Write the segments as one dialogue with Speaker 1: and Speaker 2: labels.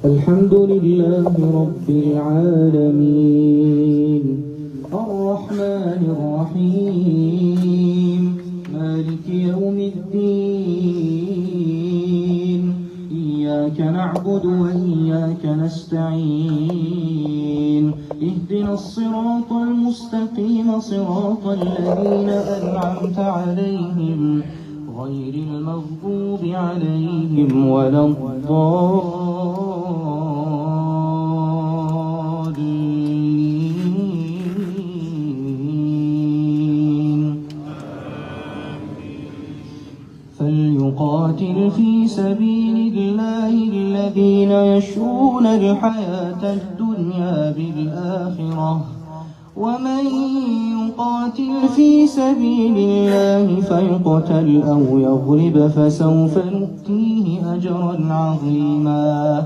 Speaker 1: الحمد لله رب العالمين الرحمن الرحيم مالك يوم الدين إياك نعبد وإياك نستعين اهدنا الصراط المستقيم صراط الذين أنعمت عليهم غير المغضوب عليهم ولا الضالين فليقاتل في سبيل الله الذين يشرون الحياة الدنيا بالآخرة ومن يقاتل في سبيل الله فيقتل أو يغلب فسوف نؤتيه أجرا عظيما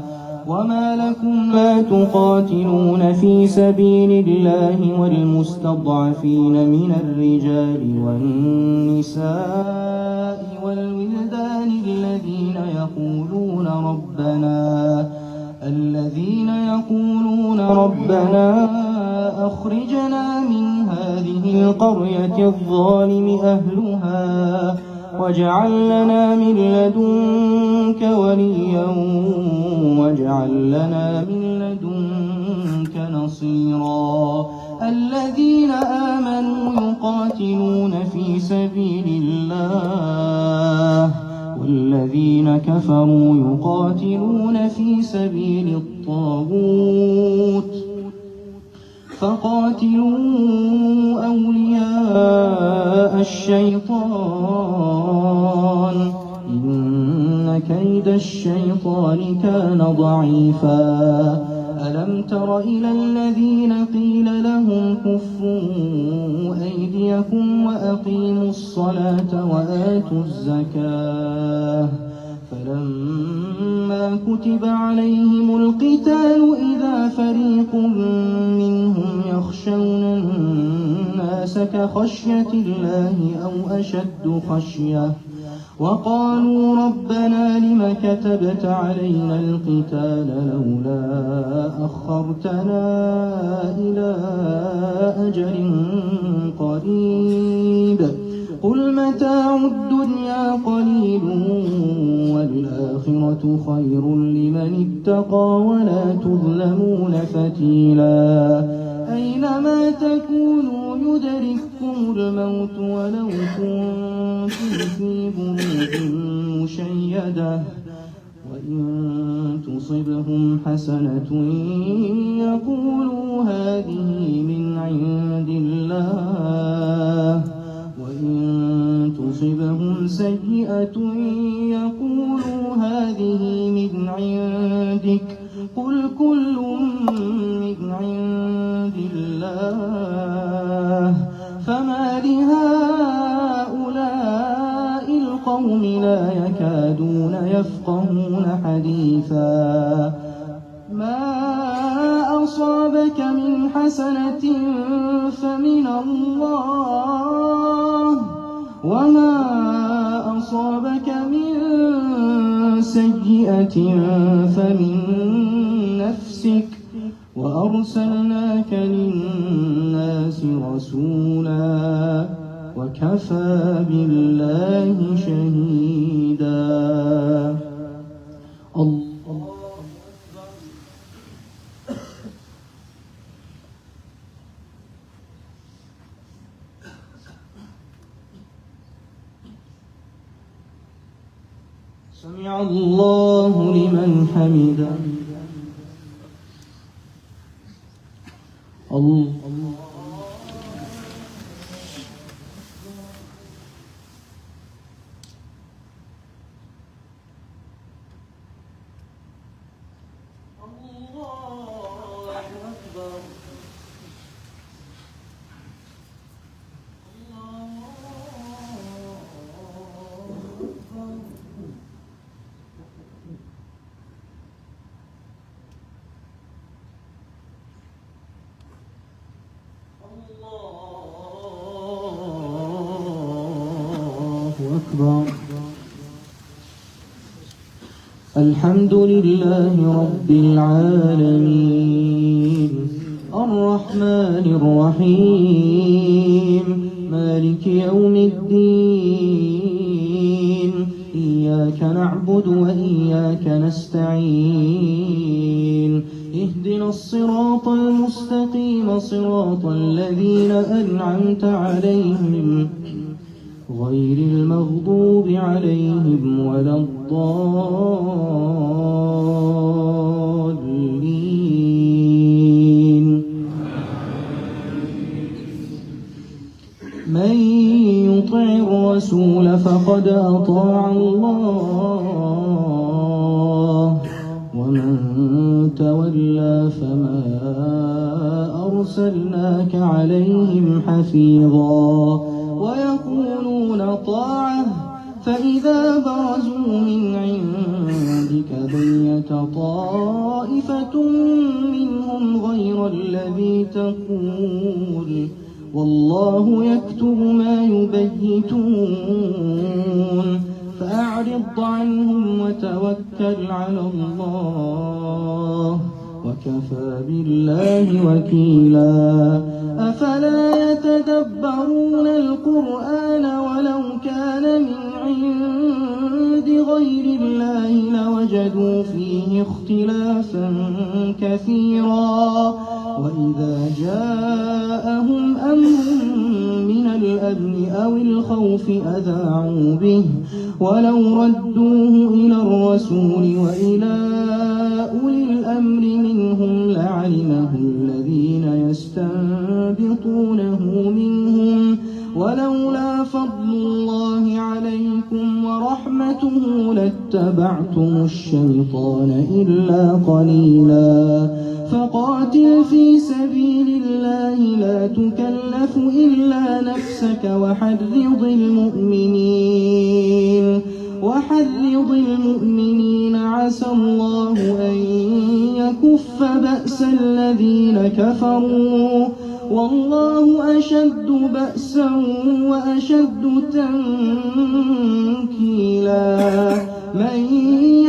Speaker 1: وما لكم لا تقاتلون في سبيل الله والمستضعفين من الرجال والنساء والولدان الذين يقولون ربنا أخرجنا من هذه القرية الظالم أهلها واجعل لنا من لدنك وليا واجعل لنا من لدنك نصيرا الذين آمنوا يقاتلون في سبيل الله والذين كفروا يقاتلون في سبيل الطاغوت فقاتلوا أولياء الشيطان إن كيد الشيطان كان ضعيفا ألم تر إلى الذين قيل لهم كفوا أيديكم وأقيموا الصلاة وآتوا الزكاة فلما كتب عليهم القتال إذا فريق منهم يخشون الناس كخشية الله أو أشد خشية وقالوا ربنا لم كتبت علينا القتال لولا أخرتنا إلى أجل قريب قل متاع الدنيا قليل والآخرة خير لمن اتقى ولا تظلمون فتيلا أينما تكونوا يدرككم الموت ولو كنتم في بروج مشيدة وإن تصبهم حسنة يقولوا هذه من عند الله وإن تصبهم سيئة يقولوا هذه من عندك قل كل من عند الله فما لهؤلاء القوم لا يكادون يفقهون حديثا ما أصابك من حسنة فمن الله وما أصابك من سيئة فمن نفسك وأرسلناك للناس رسولا وكفى بالله شهيدا سمع الله لمن حمده الله أكبر. الحمد لله رب العالمين الرحمن الرحيم مالك يوم الدين إياك نعبد وإياك نستعين اهدنا الصراط المستقيم صراط الذين أنعمت عليهم غير المغضوب عليهم ولا الضالين. من يطع الرسول فقد أطاع الله ومن تولى فما أرسلناك عليهم حفيظا ويقولون طاعة فإذا برزوا من عندك بيت طائفة منهم غير الذي تقول والله يكتب ما يبيتون فأعرض عنهم وتوكل على الله وكفى بالله وكيلا. أفلا يتدبرون القرآن ولو كان من عند غير الله لوجدوا فيه اختلافا كثيرا وإذا جاءهم أمر من الأمن أو الخوف أذاعوا به ولو ردوه إلى الرسول وإلى أولي الأمر منهم لعلمه الذين يستنبطونه منهم ولولا فضل الله عليكم ورحمته لاتبعتم الشيطان إلا قليلا. فقاتل في سبيل الله لا تكلف إلا نفسك وحرض المؤمنين عسى الله أن يكف بأس الذين كفروا والله أشد بأسا وأشد تنكيلا. من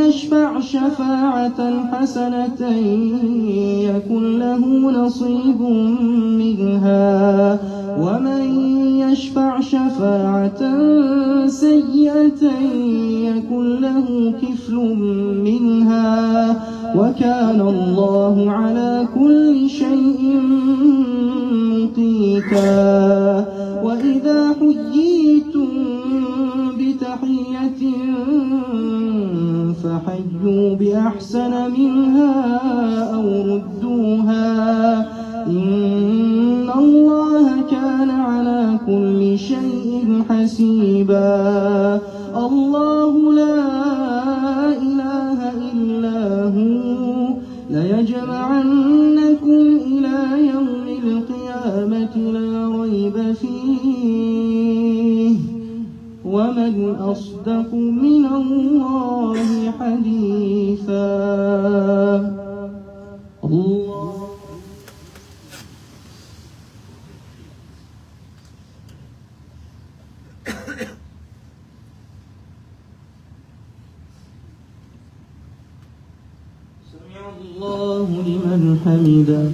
Speaker 1: يشفع شفاعة حسنة يكن له نصيب منها ومن يشفع شفاعة سيئة يكن له كفل منها وكان الله على كل شيء مقيتا. وإذا حييتم بتحية فحيوا بأحسن منها أو ردوها إن الله كان على كل شيء حسيبا. الله لا إله إلا هو ليجمعنكم إلى يوم القيامة لا ريب فيه ومن أصدق من الله حديثا. الله سمع الله لمن حمده.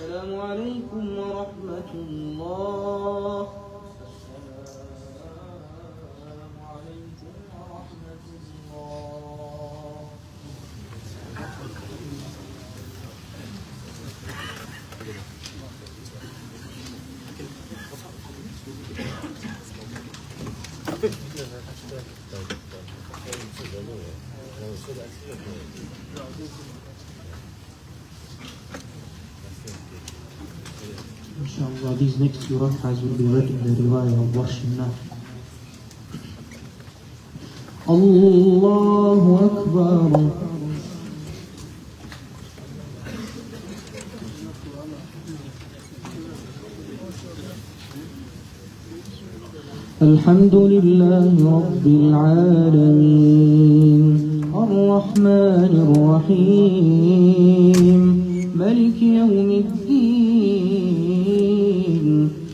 Speaker 1: السلام عليكم ورحمة الله. السلام عليكم ورحمة الله.
Speaker 2: Inshallah, these next few rak'ahs will be read in the riwayah of Warsh al-Nafi. Allahu Akbar. الحمد لله رب العالمين الرحمن الرحيم ملك يوم الدين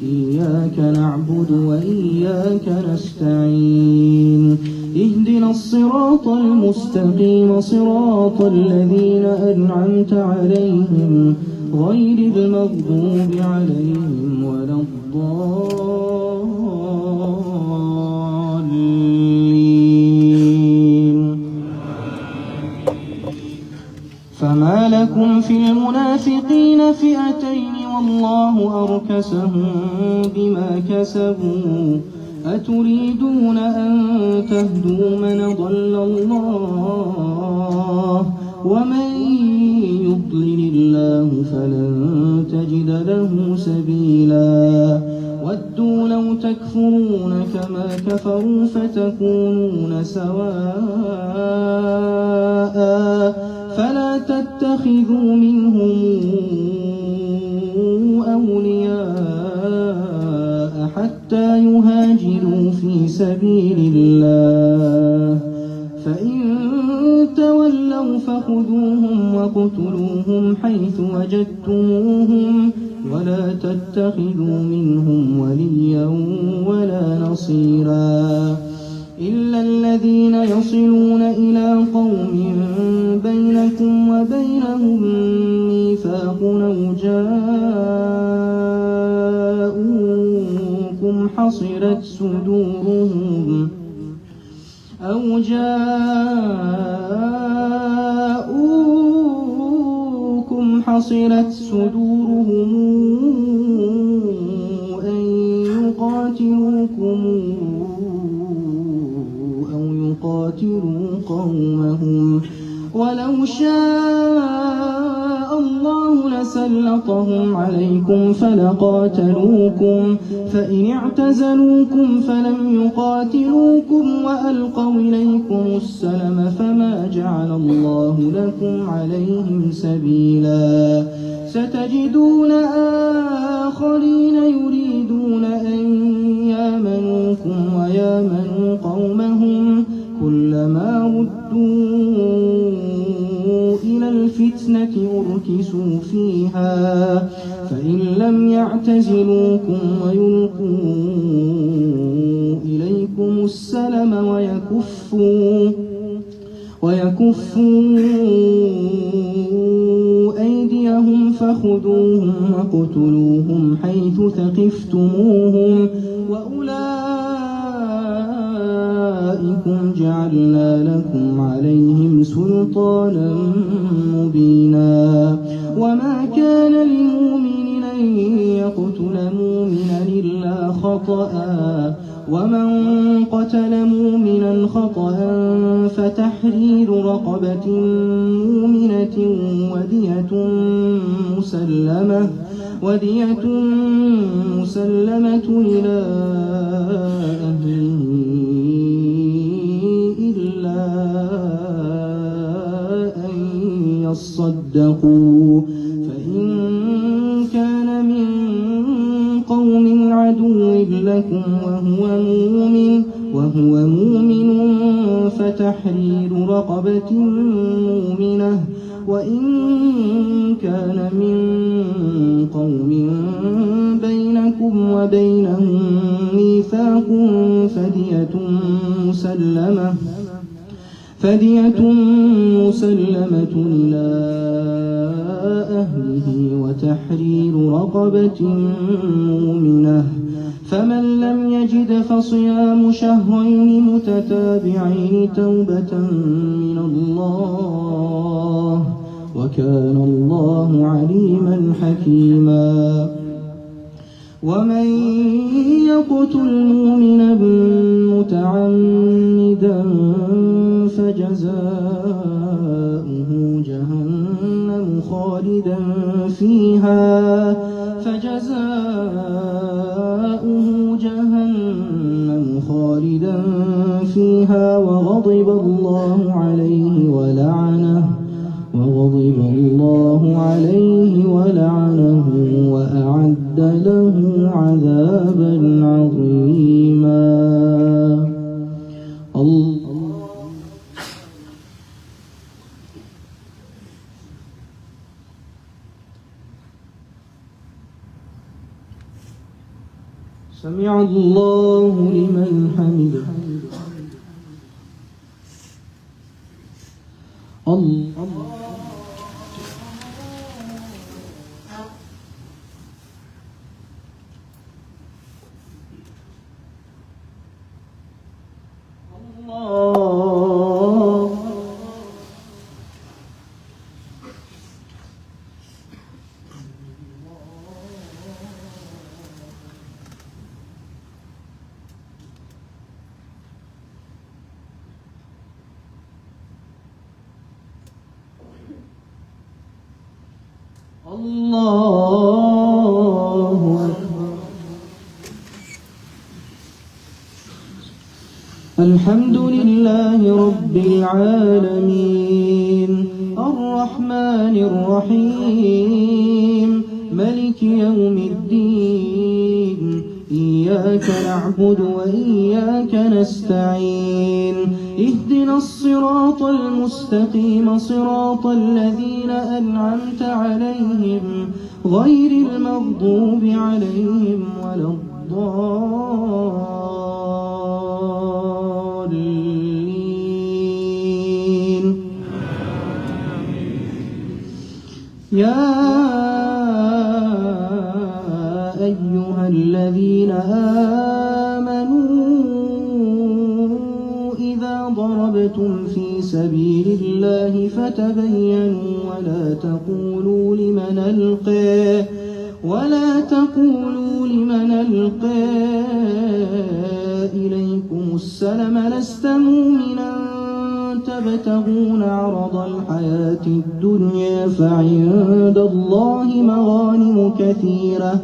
Speaker 2: إياك نعبد وإياك نستعين اهدنا الصراط المستقيم صراط الذين أنعمت عليهم غير المغضوب عليهم ولا الضالين. فما لكم في المنافقين فئتين والله أركسهم بما كسبوا أتريدون أن تهدوا من ضل الله ومن يضلل الله فلن تجد له سبيلا ودوا لو تكفرون كما كفروا فتكونون سواء فلا تتخذوا منهم أولياء حتى يهاجروا في سبيل الله فإن تولوا فخذوهم وقتلوهم حيث وجدتموهم ولا تتخذوا منهم وليا ولا نصيرا إلا الذين يصلون إلى قوم بينكم وبينهم ميثاق أو جاءوكم حصرت صدورهم أن يقاتلوكم أو يقاتلوا قومهم ولو شاء الله لسلطهم عليكم فلقاتلوكم فإن اعتزلوكم فلم يقاتلوكم وألقوا إليكم السلم فما جعل الله لكم عليهم سبيلا ستجدون آخرين يريدون أن يامنوكم ويامنوا قومهم كلما ردوا إلى الفتنة أركسوا فيها فإن لم يعتزلوكم ويلقوا إليكم السلم ويكفوا أيديهم فخذوهم وقتلوهم حيث ثقفتموهم وأولئكم جعلنا لكم عليهم سلطانا مبينا وما كان لمؤمن أن يقتل مؤمنا إلا خطأ ومن قتل مؤمنا خطأ فتحرير رقبة مؤمنة ودية مسلمة إلى أهله إلا أن يصدقوا فإن كان من قوم عدو لكم وهو مؤمن فتحرير رقبة مؤمنة وإن كان من قوم بينكم وبينهم ميثاق فدية مسلمة إلى
Speaker 1: أهله وتحرير رقبة مؤمنة، فمن لم يجد فصيام شهرين متتابعين توبة من الله، وكان الله عليما حكيما. ومن يقتل مؤمنا متعمدا فجزاؤه جهنم خالدا فيها وغضب الله عليه ولعنه وأعد له عذابا عظيما. سمع الله لمن حمده. الله أكبر. الحمد لله رب العالمين الرحمن الرحيم ملك يوم الدين، إياك نعبد وإياك نستعين، اهدنا الصراط المستقيم صراط الذين أنعمت عليهم غير المغضوب عليهم ولا الضالين. يا أيها الذين آمنوا إذا ضربتم في سبيل الله فتبينوا ولا تقولوا لمن ألقى إليكم السلم لست مؤمنا تبتغون عرض الحياة الدنيا فعند الله مغانم كثيرة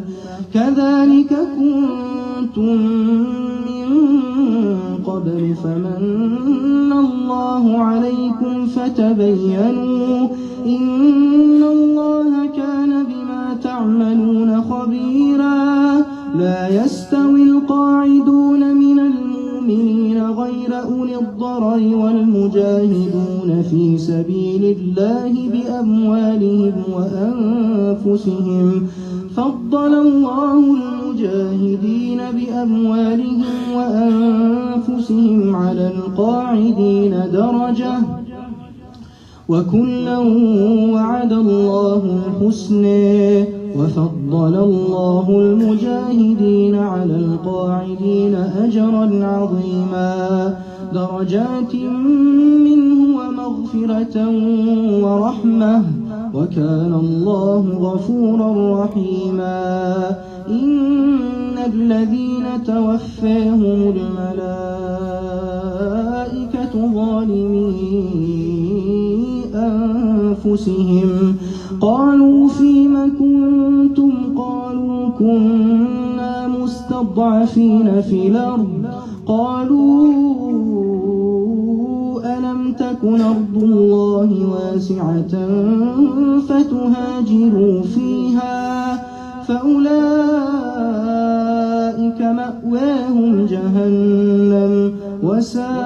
Speaker 1: كذلك كنتم من قبل فمن الله عليكم فتبينوا إن الله كان بما تعملون خبيرا. لا يستوي القاعدون من المؤمنين غير أولي الضرر والمجاهدون في سبيل الله بأموالهم وأنفسهم، فضل الله المجاهدين بأموالهم وأنفسهم على القاعدين درجة، وكلا وعد الله الحسنى، وفضل الله المجاهدين على القاعدين أجرا عظيما، درجات منه ومغفرة ورحمة، وكان الله غفورا رحيما. إن الذين توفاهم الملائكة ظالمي أنفسهم قالوا فيم كنتم قالوا كنا مستضعفين في الأرض قالوا ألم تكن أرض الله واسعة فتهاجروا فيها فأولئك مأواهم جهنم وساءت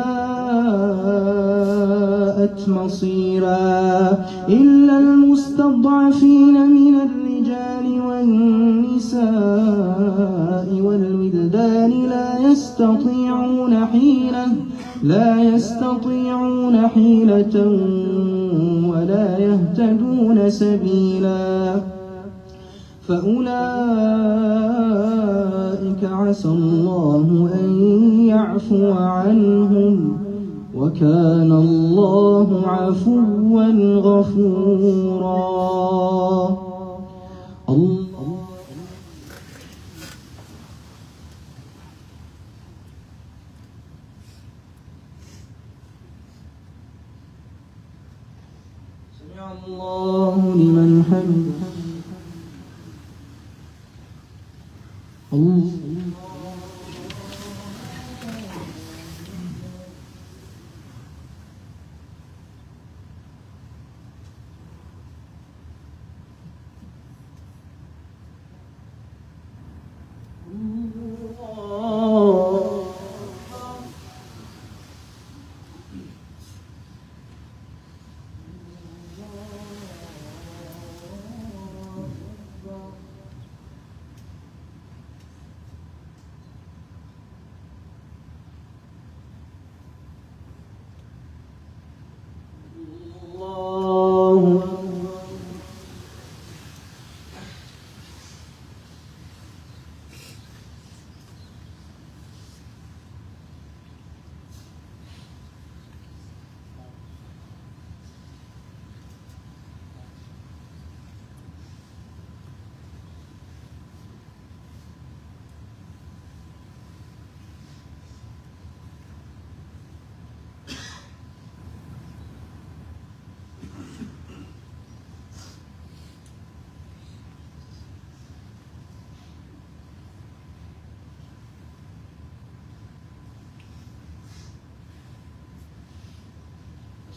Speaker 1: مصيرا. إلا المستضعفين من الرجال والنساء والنساء والولدان لا يستطيعون حيلة ولا يهتدون سبيلا فأولئك عسى الله أن يعفو عنهم وكان الله عفوا غفورا. سمع الله لمن حمده.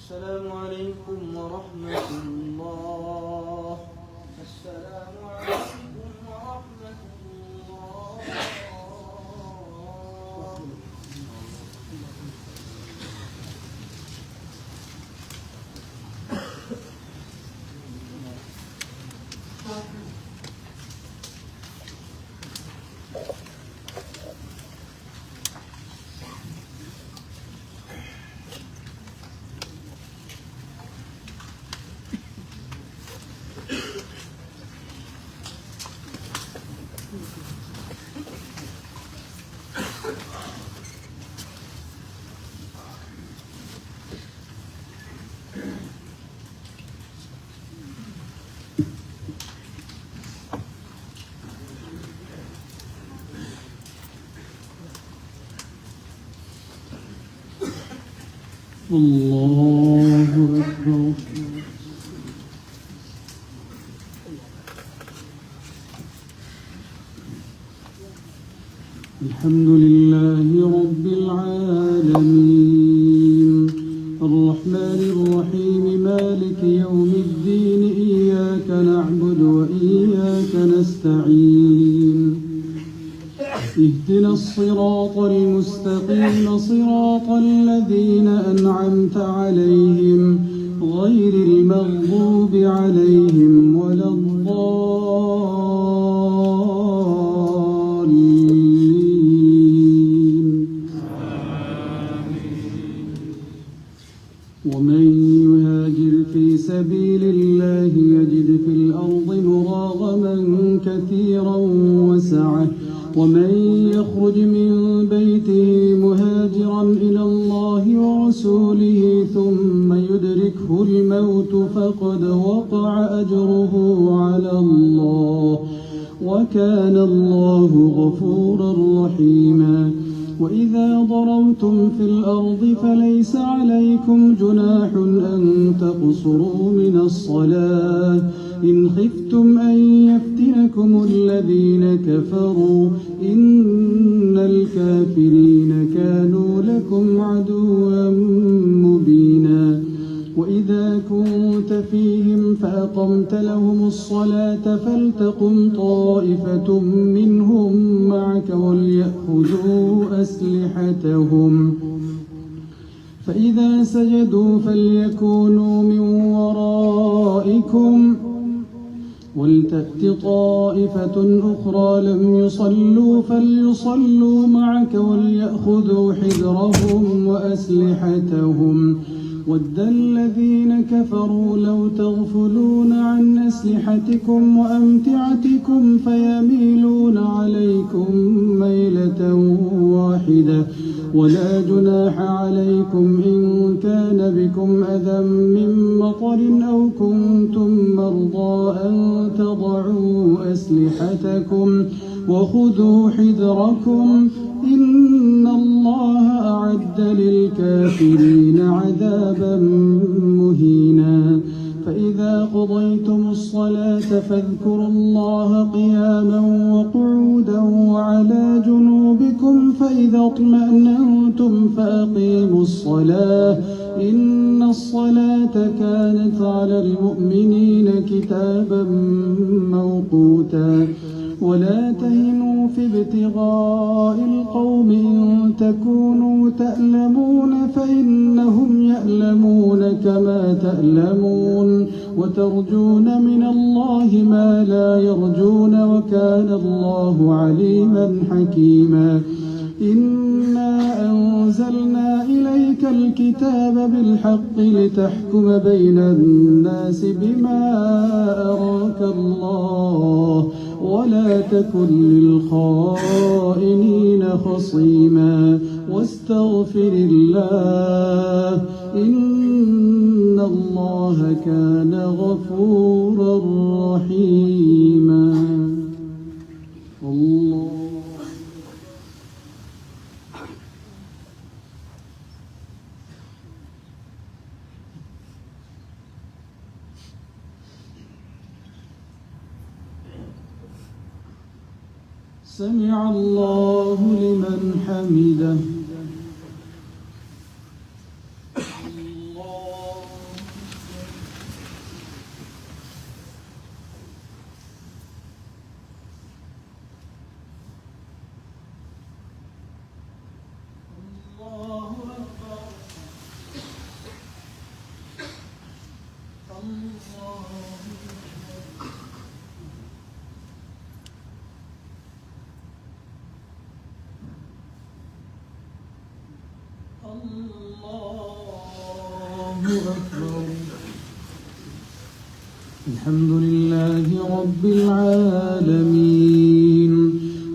Speaker 1: السلام عليكم ورحمة الله. السلام عليكم ورحمة الله. الله أكبر. الحمد لله رب العالمين الرحمن الرحيم مالك يوم الدين إياك نعبد وإياك نستعين اهدنا الصراط المستقيم صراط الذين أنعمت عليهم غير المغضوب عليهم ولا الضالين. ومن يهاجر في سبيل الله يجد في الأرض مراغما كثيرا وسعة ومن يخرج من بيته مهاجرا إلى الله ورسوله ثم يدركه الموت فقد وقع أجره على الله وكان الله غفورا رحيما. وإذا ضربتم في الأرض فليس عليكم جناح أن تقصروا من الصلاة إن خفتم أن يفتنكم الذين كفروا إن الكافرين كانوا لكم عدوا مبينا. وإذا كنت فيهم فأقمت لهم الصلاة فلتقم طائفة منهم معك وليأخذوا أسلحتهم فإذا سجدوا فليكونوا من ورائكم
Speaker 3: ولتأت طائفة أخرى لم يصلوا فليصلوا معك وليأخذوا حذرهم وأسلحتهم ود الذين كفروا لو تغفلون عن أسلحتكم وأمتعتكم فيميلون عليكم ميلة واحدة ولا جناح عليكم إن كان بكم أذى من مطر أو كنتم مرضى أن تضعوا أسلحتكم وخذوا حذركم إن الله أعد للكافرين عذابا مهينا فإذا قضيتم الصلاة فاذكروا الله قياما وقعودا وعلى جنوبكم فإذا اطمأننتم فأقيموا الصلاة إن الصلاة كانت على المؤمنين كتابا موقوتا ولا تهنوا في ابتغاء القوم إن تكونوا تألمون فإنهم يألمون كما تألمون وترجون من الله ما لا يرجون وكان الله عليما حكيما إنا أنزلنا إليك الكتاب بالحق لتحكم بين الناس بما أراك الله ولا تكن للخائنين خصيما واستغفر الله إن الله كان غفورا رحيما الله سمع الله لمن حمده الحمد لله رب العالمين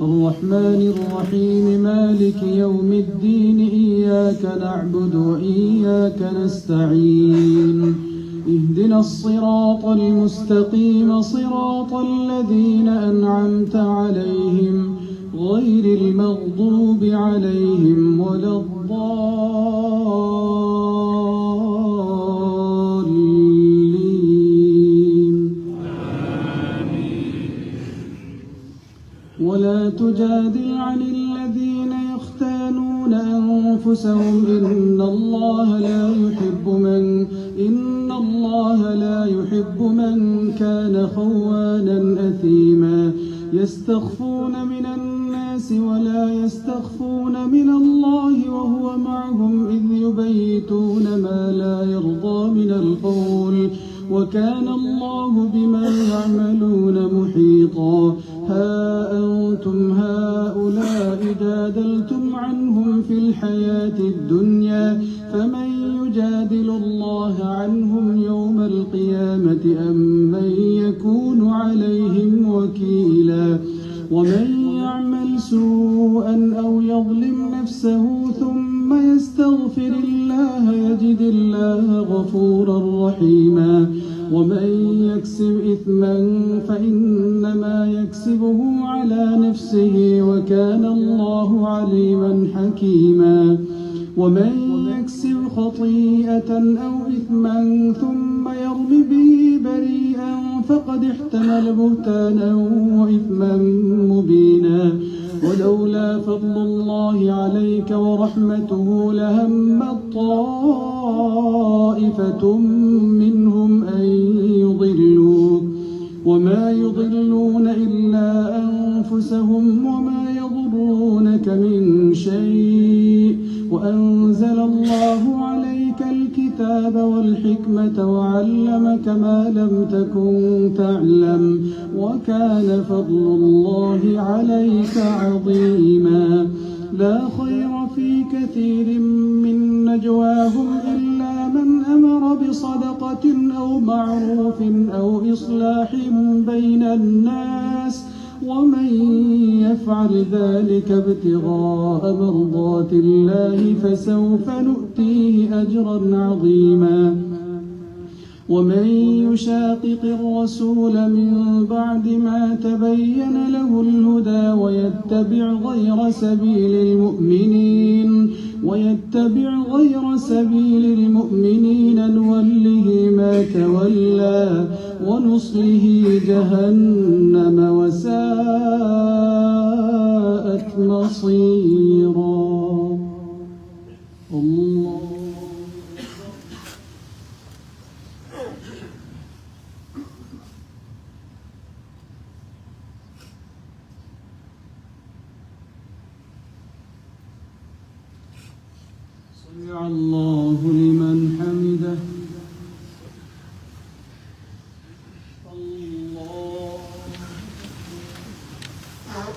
Speaker 3: الرحمن الرحيم مالك يوم الدين إياك نعبد وإياك نستعين اهدنا الصراط المستقيم صراط الذين أنعمت عليهم غير المغضوب عليهم ولا الضالين ولا تجادل عن الذين يختانون أنفسهم إن الله لا يحب من كان خوانا أثيما يستخفون من الناس ولا يستخفون من الله وهو معهم إذ يبيتون ما لا يرضى من القول وكان الله بما يعملون محيطا ها أنتم هؤلاء جادلتم عنهم في الحياة الدنيا فمن يجادل الله عنهم يوم القيامة أم من يكون عليهم وكيلا ومن يعمل سوءا أو يظلم نفسه ثم يستغفر الله يجد الله غفورا رحيما ومن يكسب إثما فإنما يكسبه على نفسه وكان الله عليما حكيما ومن يكسب خطيئة أو إثما ثم يرم به بريئا فقد احتمل بهتانا وإثما مبينا ولولا فضل الله عليك ورحمته لهمت طائفة منهم أن يضلوك وما يضلون إلا أنفسهم وما يضرونك من شيء وأنزل الله عليك الكتاب والحكمة وعلمك ما لم تكن تعلم وكان فضل الله عليك عظيما لا خير في كثير من نجواهم إلا من أمر بصدقة أو معروف أو إصلاح بين الناس ومن يفعل ذلك ابتغاء مرضات الله فسوف نؤتيه أجرا عظيما ومن يشاقق الرسول من بعد ما تبين له الهدى ويتبع غير سبيل المؤمنين نوله ما تولى ونصله جهنم وساءت مصيرا الله سمع الله لمن حمده الله أكبر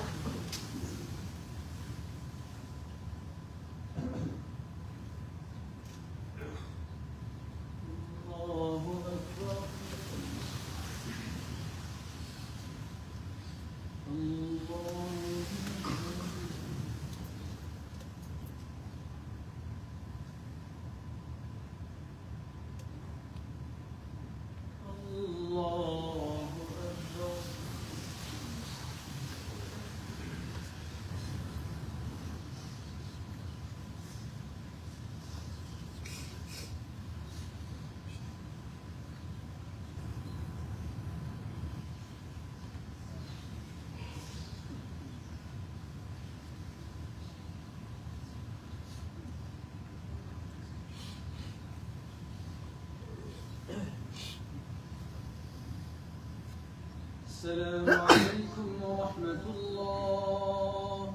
Speaker 3: السلام عليكم ورحمة الله.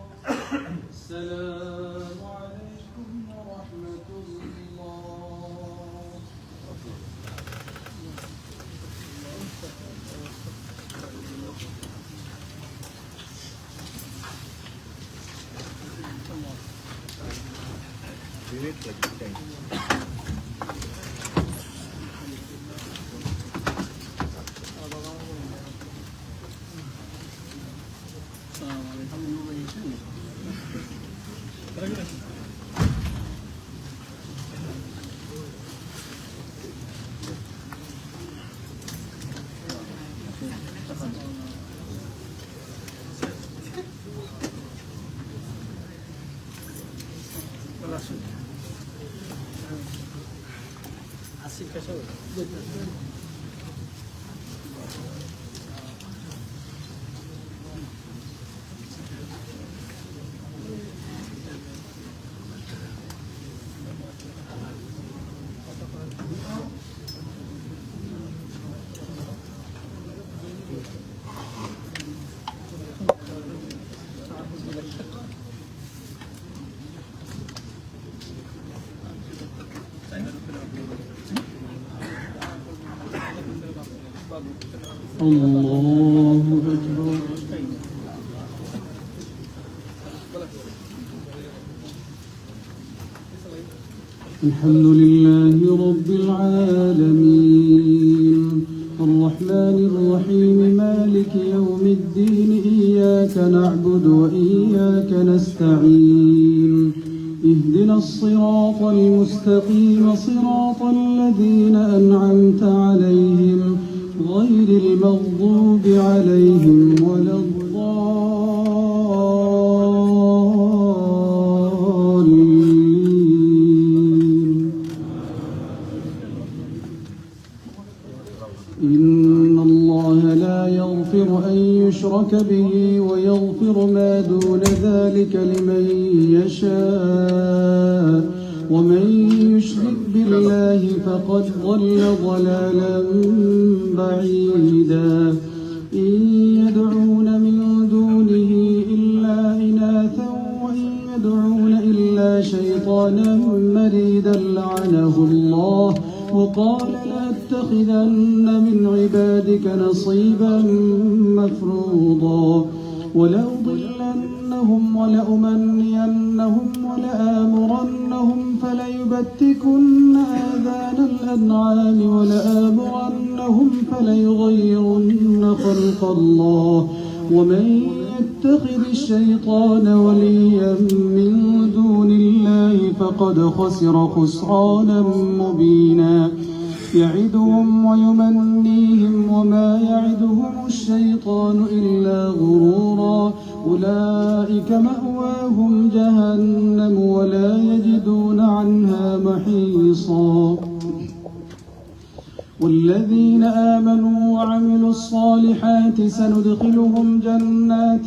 Speaker 3: السلام عليكم ورحمة الله. الله أكبر. الحمد لله رب العالمين الرحمن الرحيم مالك يوم الدين إياك نعبد وإياك نستعين اهدنا الصراط المستقيم صراط الذين أنعمت عليهم غير المغضوب عليهم ولا الضالين. إن الله لا يغفر أن يشرك به ويغفر ما دون ذلك لمن يشاء ومن يشرك بالله فقد ضل ضلالا بعيدا. إن يدعون من دونه إلا إناثا وإن يدعون إلا شيطانا شيطانا مريدا لعنه الله وقال لأتخذن من عبادك نصيبا مفروضا ولأضلنهم ولأمنينهم ولآمرنهم فليبتكن آذان الأنعام ولآمرنهم فليغيرن خلق الله ومن يتخذ الشيطان وليا من دون الله فقد خسر خسرانا مبينا يعدهم ويمنيهم وما يعدهم الشيطان إلا غرورا أولئك مأواهم جهنم ولا يجدون عنها محيصا والذين آمنوا وعملوا الصالحات سندخلهم جنات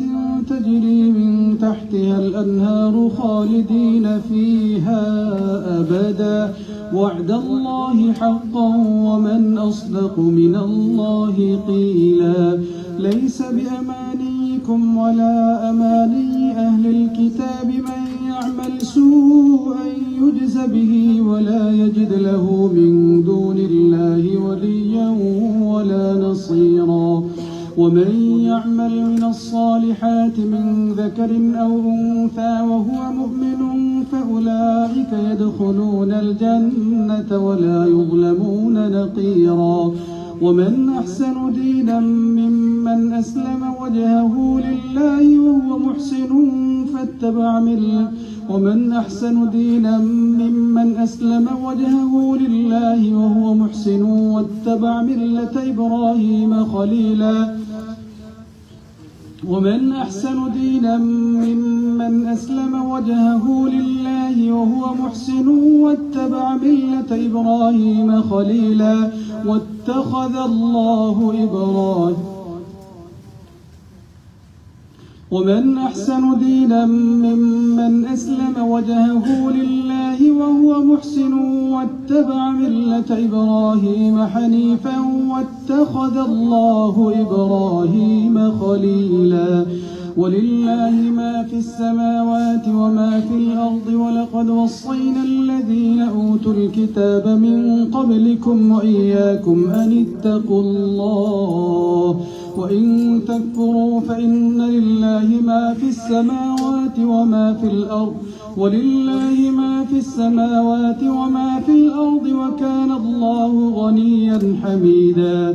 Speaker 3: تجري من تحتها الأنهار خالدين فيها أبدا وعد الله حقا ومن أصدق من الله قيلا ليس بأمانيكم ولا أماني أهل الكتاب من يعمل سوءا يجز به ولا يجد له من دون الله وليا ولا نصيرا ومن يعمل من الصالحات من ذكر أو أنثى وهو مؤمن فأولئك يدخلون الجنة ولا يظلمون نقيرا ومن أحسن دينا ممن أسلم وجهه لله وهو محسن فاتبع ملة ومن أحسن دينا ممن أسلم وجهه لله وهو محسن واتبع ملة إبراهيم خليلا ومن أحسن دينا ممن أسلم وجهه لله وهو محسن واتبع ملة إبراهيم خليلا واتخذ الله إبراهيم ومن أحسن دينا ممن أسلم وجهه لله وهو محسن واتبع ملة إبراهيم حنيفا واتخذ الله إبراهيم خليلا ولله ما في السماوات وما في الأرض ولقد وصينا الذين أوتوا الكتاب من قبلكم وإياكم أن اتقوا الله وإن تكفروا فإن لله ما في السماوات وما في الأرض ولله ما في السماوات وما في الأرض وكان الله غنيا حميدا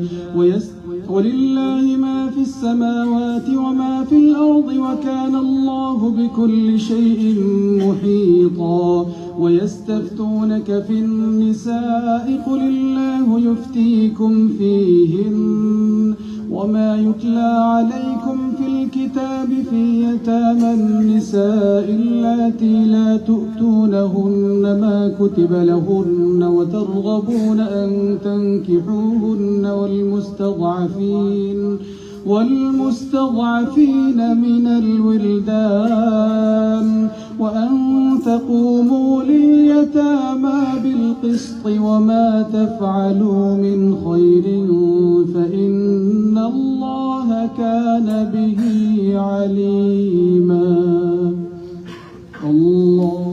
Speaker 3: ولله ما في السماوات وما في الأرض وكان الله بكل شيء محيطا ويستفتونك في النساء قل الله يفتيكم فيهن وما يتلى عليكم في الكتاب في يتامى النساء اللاتي لا تؤتونهن ما كتب لهن وترغبون أن تنكحوهن والمستضعفين من الولدان وأن تقوموا لليتامى بالقسط وما تفعلوا من خير فإن الله كان به عليما الله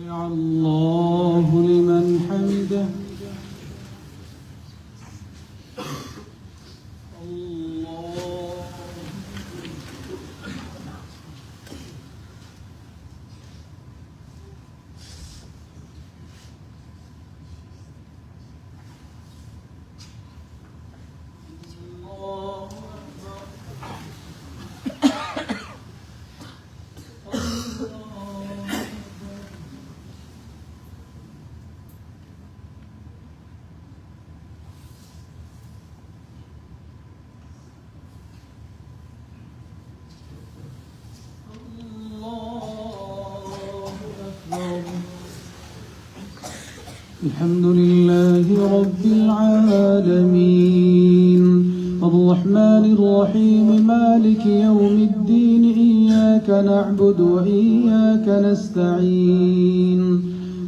Speaker 3: سمع الله لمن حمده الحمد لله رب العالمين الرحمن الرحيم مالك يوم الدين إياك نعبد وإياك نستعين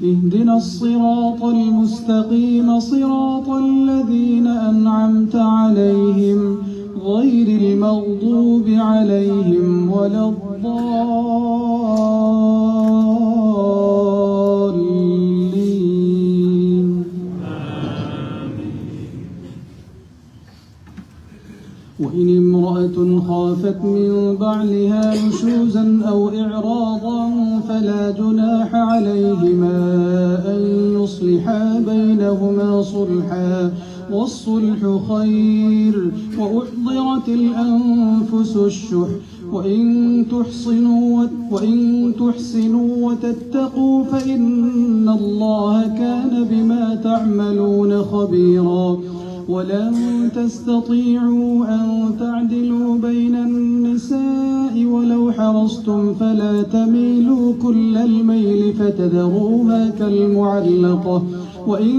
Speaker 3: اهدنا الصراط المستقيم صراط الذين أنعمت عليهم غير المغضوب عليهم ولا الضالين. وإن امرأة خافت من بعلها نشوزا أو إعراضا فلا جناح عليهما أن يصلحا بينهما صلحا والصلح خير وأحضرت الأنفس الشح وإن تحسنوا وتتقوا فإن الله كان بما تعملون خبيرا. ولن تستطيعوا أن تعدلوا بين النساء ولو حرصتم فلا تميلوا كل الميل فتذروها كالمعلقة وإن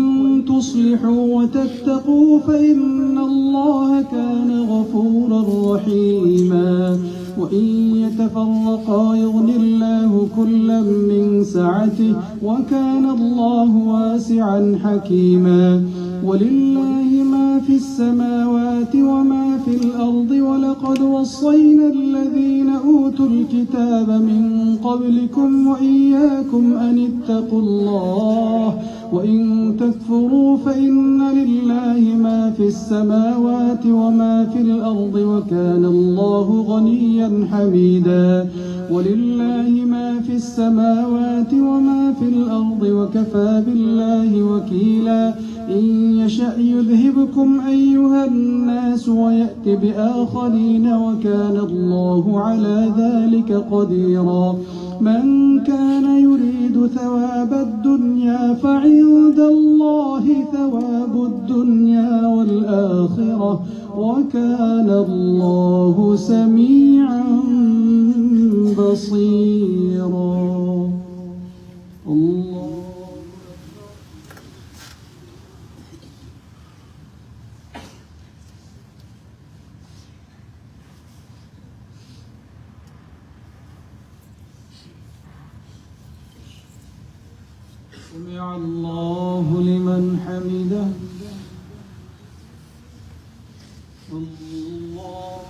Speaker 3: تصلحوا وتتقوا فإن الله كان غفورا رحيما. وإن يتفرقا يغن الله كلا من سعته وكان الله واسعا حكيما. ولله ما في السماوات وما في الأرض ولقد وصينا الذين أوتوا الكتاب من قبلكم وإياكم أن اتقوا الله وإن تكفروا فإن لله ما في السماوات وما في الأرض وكان الله غنيا حميدا. ولله ما في السماوات وما في الأرض وكفى بالله وكيلا. إن يشأ يذهبكم أيها الناس ويأت بآخرين وكان الله على ذلك قديرا. من كان يريد ثواب الدنيا فعند الله ثواب الدنيا والآخرة وكان الله سميعا بصيرا. الله سمع الله لمن حمده. الله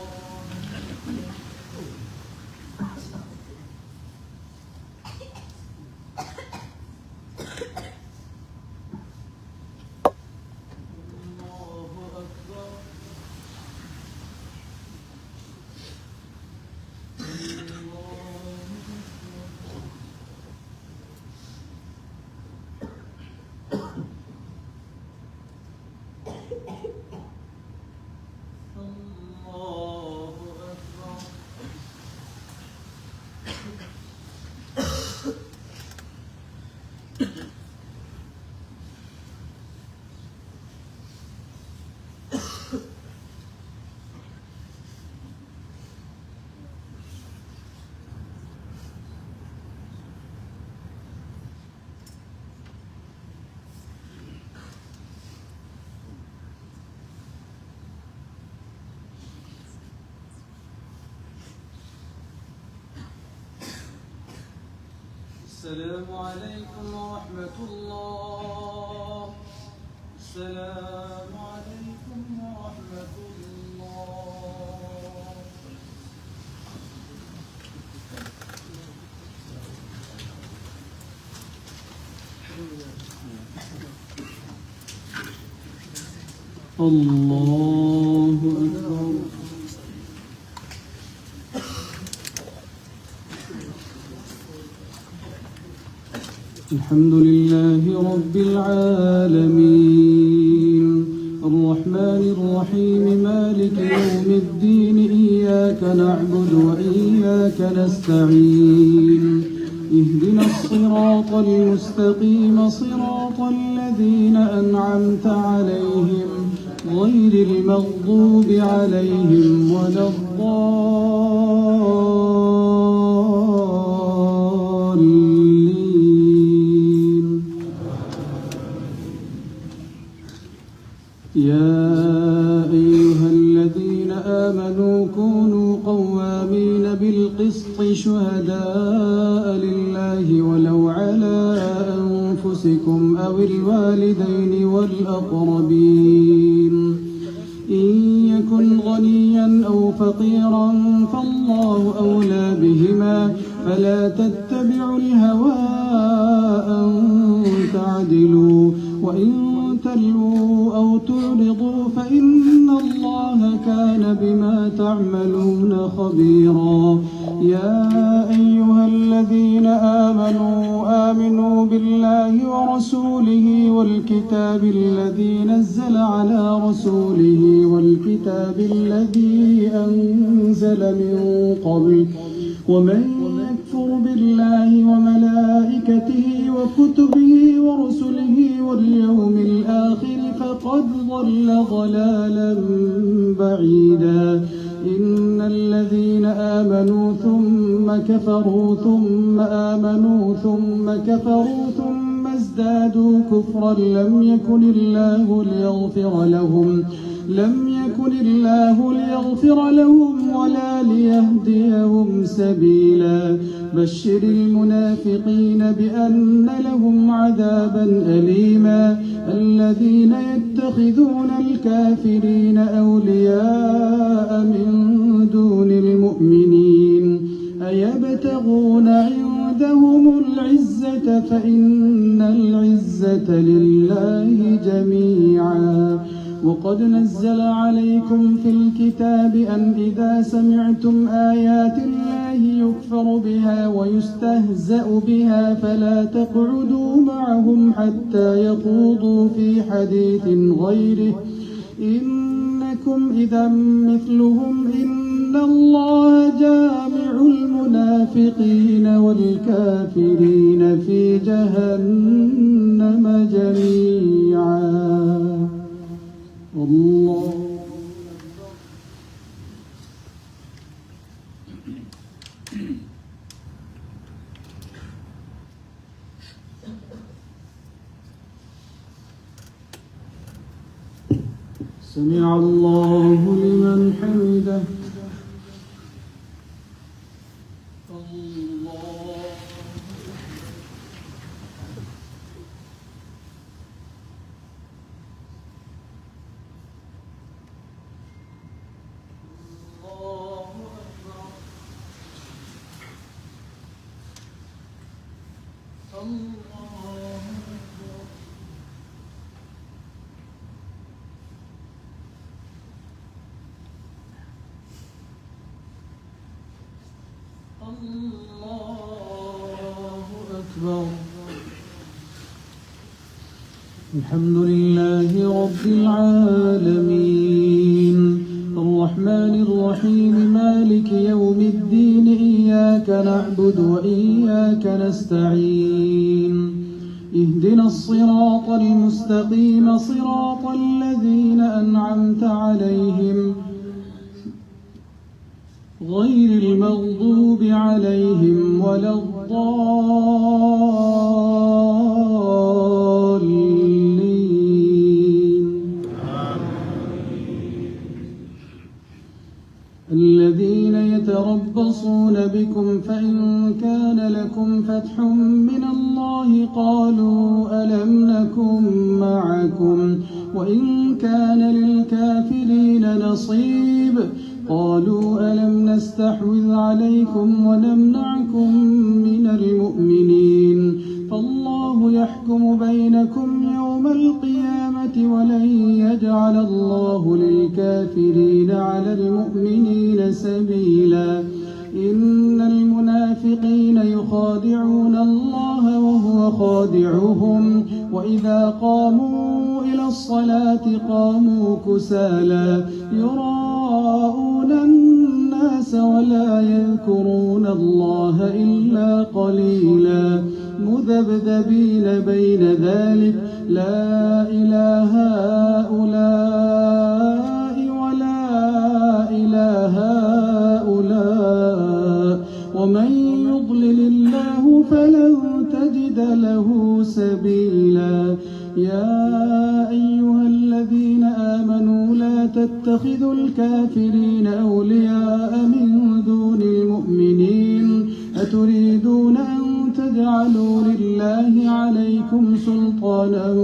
Speaker 3: السلام عليكم ورحمة الله. السلام عليكم ورحمة الله. الله أكبر. الحمد لله رب العالمين الرحمن الرحيم مالك يوم الدين إياك نعبد وإياك نستعين اهدنا الصراط المستقيم صراط الذين أنعمت عليهم غير المغضوب عليهم ولا الضالين. يا أيها الذين آمنوا كونوا قوامين بالقسط شهداء لله ولو على أنفسكم أو الوالدين والأقربين إن يكن غنيا أو فقيرا فالله أولى بهما فلا تتبعوا الهوى أن تعدلوا وإن تلووا أو تعرضوا فإن الله كان بما تعملون خبيرا يا أيها الذين آمنوا بالله ورسوله والكتاب الذي نزل على رسوله والكتاب الذي أنزل من قبل ومن يكفر بالله وملائكته وكتبه ورسله واليوم الآخر فقد ضل ضلالا بعيدا إن الذين آمنوا ثم كفروا ثم آمنوا ثم كفروا ثم ازدادوا كفرا لم يكن الله ليغفر لهم ولا ليهديهم سبيلا بشر المنافقين بأن لهم عذابا أليما الذين يتخذون الكافرين أولياء من دون المؤمنين أيبتغون عندهم العزة فإن العزة لله جميعا وقد نزل عليكم في الكتاب أن إذا سمعتم آيات الله يكفر بها ويستهزأ بها فلا تقعدوا معهم حتى يخوضوا في حديث غيره إنكم إذا مثلهم إن الله جامع المنافقين والكافرين في جهنم جميعا الله سمع الله لمن حمده الحمد لله رب العالمين الرحمن الرحيم مالك يوم الدين إياك نعبد وإياك نستعين اهدنا الصراط المستقيم صراط الذين أنعمت عليهم غير المغضوب عليهم ولا الضالين الذين يتربصون بكم فإن كان لكم فتح من الله قالوا ألم نكن معكم وإن كان للكافرين نصيب قالوا ألم نستحوذ عليكم ونمنعكم من المؤمنين فالله يحكم بينكم يوم القيامة ولن يجعل الله للكافرين على المؤمنين سبيلا إن المنافقين يخادعون الله وهو خادعهم وإذا قاموا إلى الصلاة قاموا كسالى يراءون الناس ولا يذكرون الله إلا قليلا مذبذبين بين ذلك لا إله هؤلاء ولا إله هؤلاء ومن يضلل الله فلن تجد له سبيلا يا أيها الذين آمنوا لا تتبعوا تتخذوا الكافرين أولياء من دون المؤمنين أتريدون أن تجعلوا لله عليكم سلطانا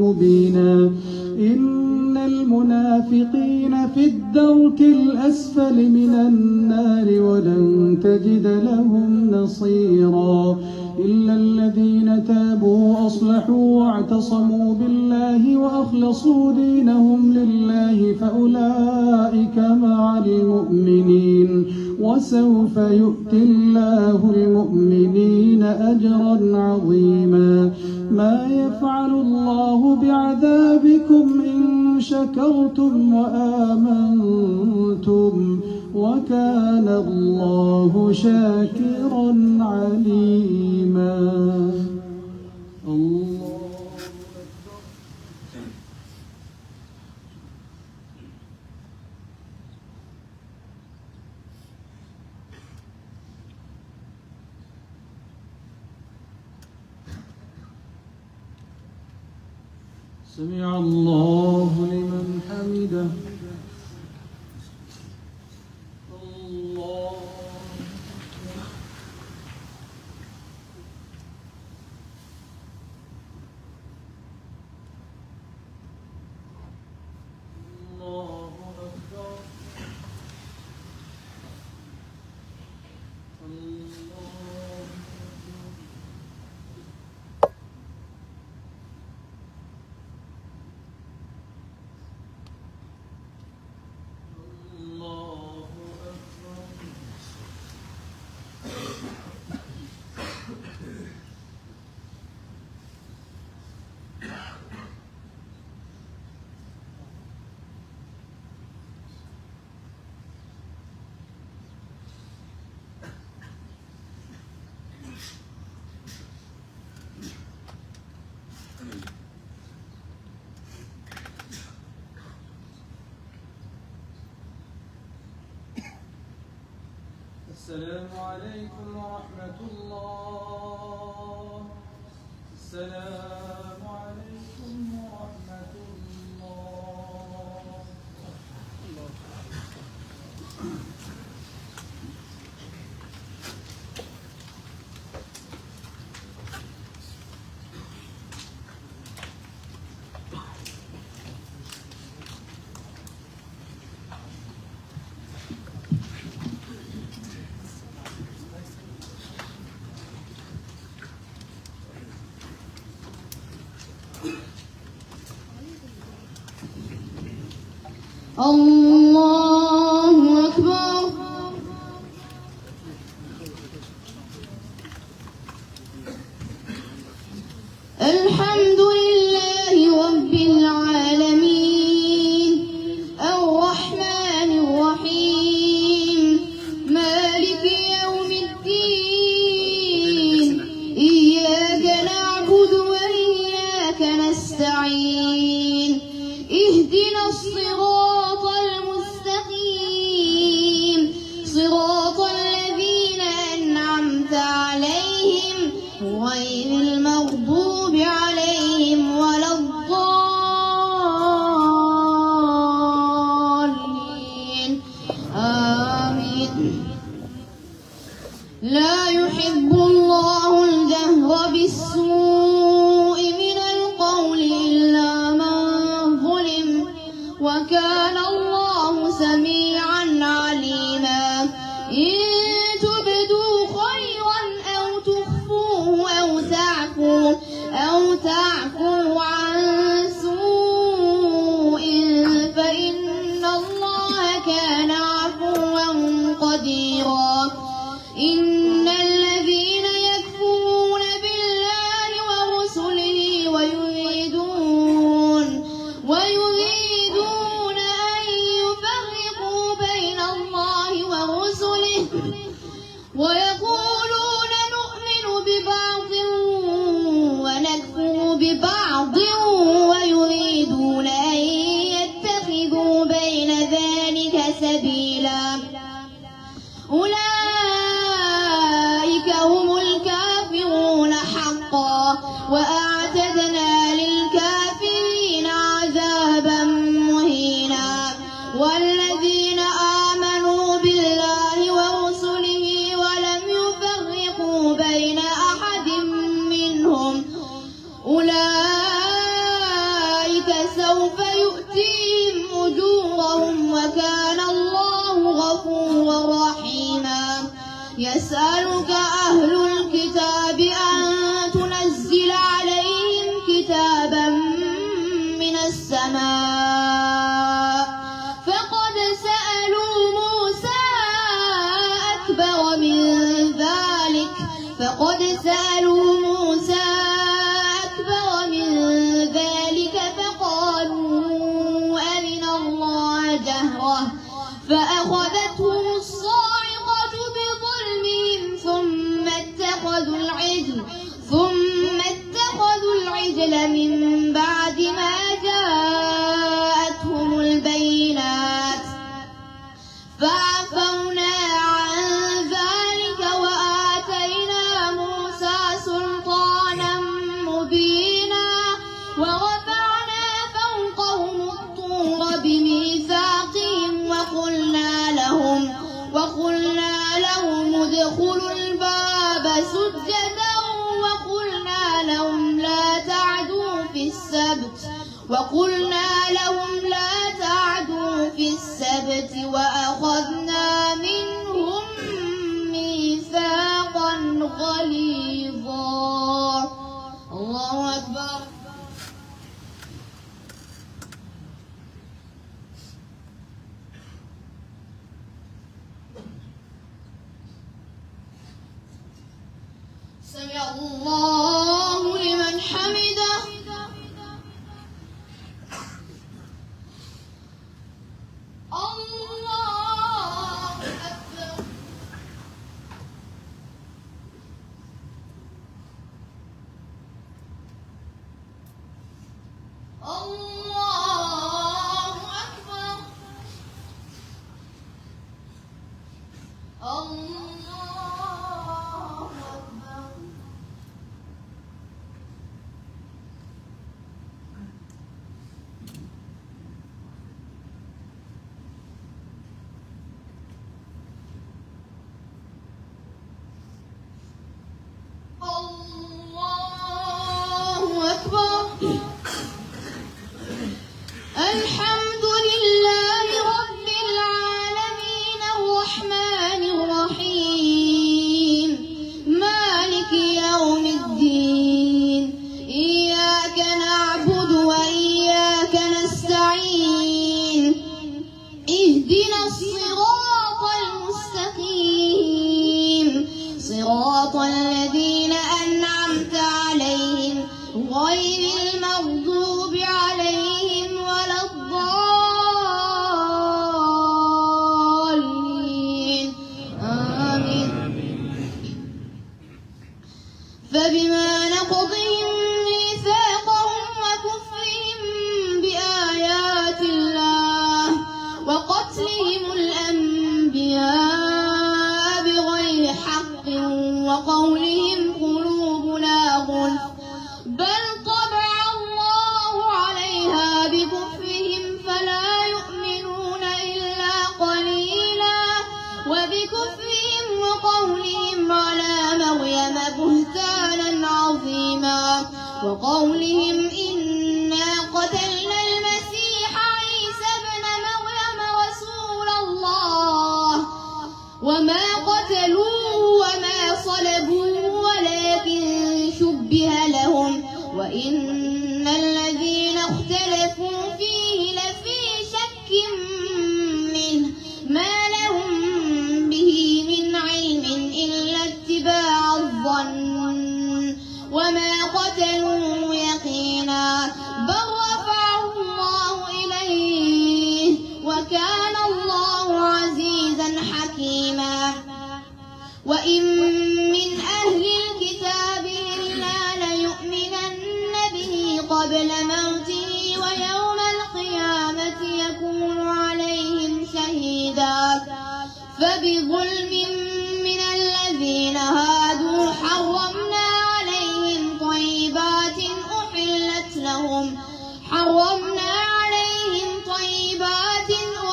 Speaker 3: مبينا إن المنافقين في الدرك الأسفل من النار ولن تجد لهم نصيرا إلا الذين تابوا وأصلحوا واعتصموا بالله وأخلصوا دينهم لله فأولئك مع المؤمنين وسوف يؤتي الله المؤمنين أجرا عظيما ما يفعل الله بعذابكم إن شكرتم وآمنتم وكان الله شاكرا عليما الله سمع الله لمن حمده الله الله أكبر السلام عليكم ورحمة الله السلام عليكم ورحمة الله
Speaker 4: الله أكبر الحمد لله رب العالمين الرحمن الرحيم مالك يوم الدين إياك نعبد وإياك نستعين اهدنا الصراط المستقيم صراط الذين أنعمت عليهم غير المغضوب عليهم ولا الضالين آمين لا يحب الله الجهر بالسوء من القول إلا من ظلم وكان الله سميعا عليما إن تبدوا خيرا أو تخفوه أو تعفوا عن سوء فإن الله كان عفوا قديرا إن الذين يكفرون بالله ورسله ويريدون أن يفرقوا بين الله ورسله ويقولون نؤمن ببعض ونكفر ببعض ويريدون أن يتخذوا بين ذلك سبيلا أولئك هم الكافرون حقا وأعتدنا للكافرين عذابا مهينا غفورا رحيما يسألك أهل الكتاب أن تنزل عليهم كتابا من السماء فقد سألوا موسى أكبر من ذلك فقالوا أرنا الله جهرة فأخذتهم الصاعقة بظلمهم ثم اتخذوا العجل من بعد ما جاءتهم البينات فعفونا عن ذلك وآتينا موسى سلطانا مبينا ورفعنا فوقهم الطور بميثاقهم وقلنا لهم ادخلوا الباب سجدا وقلنا لهم لا تعدوا في السبت وأخذنا منهم ميثاقا غليظا. الله أكبر. سمع الله لمن حمده. الله أكبر. الله أكبر. الحمد لله رب العالمين الرحمن الرحيم مالك يوم الدين إياك نعبد وإياك نستعين اهدنا الصراط المستقيم صراط الذين أنعمت عليهم غير المغضوب عليهم ولا الضالين آمين. فبما نقضهم ميثاقهم وكفرهم بآيات الله وقتلهم الأنبياء بغير حق وقولهم قلوبنا غلف بل طبع الله عليها بكفرهم فلا يؤمنون إلا قليلا وبكفرهم وقولهم على مريم بهتانا عظيما وقولهم إنا قتلنا المسيح عيسى ابن مريم رسول الله وما قتلوه وما صلبوه ولكن شبه لهم وإن الذين اختلفوا فيه لفي شك منه ما لهم به من علم إلا اتباع الظن وما قتلوه يقينا بل رفعه الله إليه وكان الله عزيزا حكيما. وإن من أهل الكتاب إلا ليؤمنن به قبل موته ويوم القيامة يكون عليهم شهيدا فبظلم من الذين هادوا حرمنا عليهم طيبات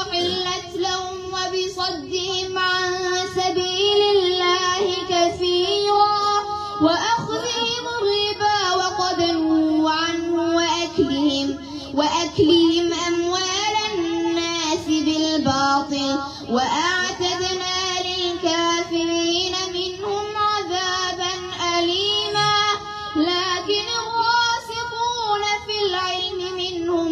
Speaker 4: أحلت لهم وبصدهم عن سبيل الله كثيرا وأخذهم الربا وقد نهوا عنه وأكلهم أموال الناس بالباطل وأعتدنا للكافرين منهم عذابا أليما لكن الراسخون في العلم منهم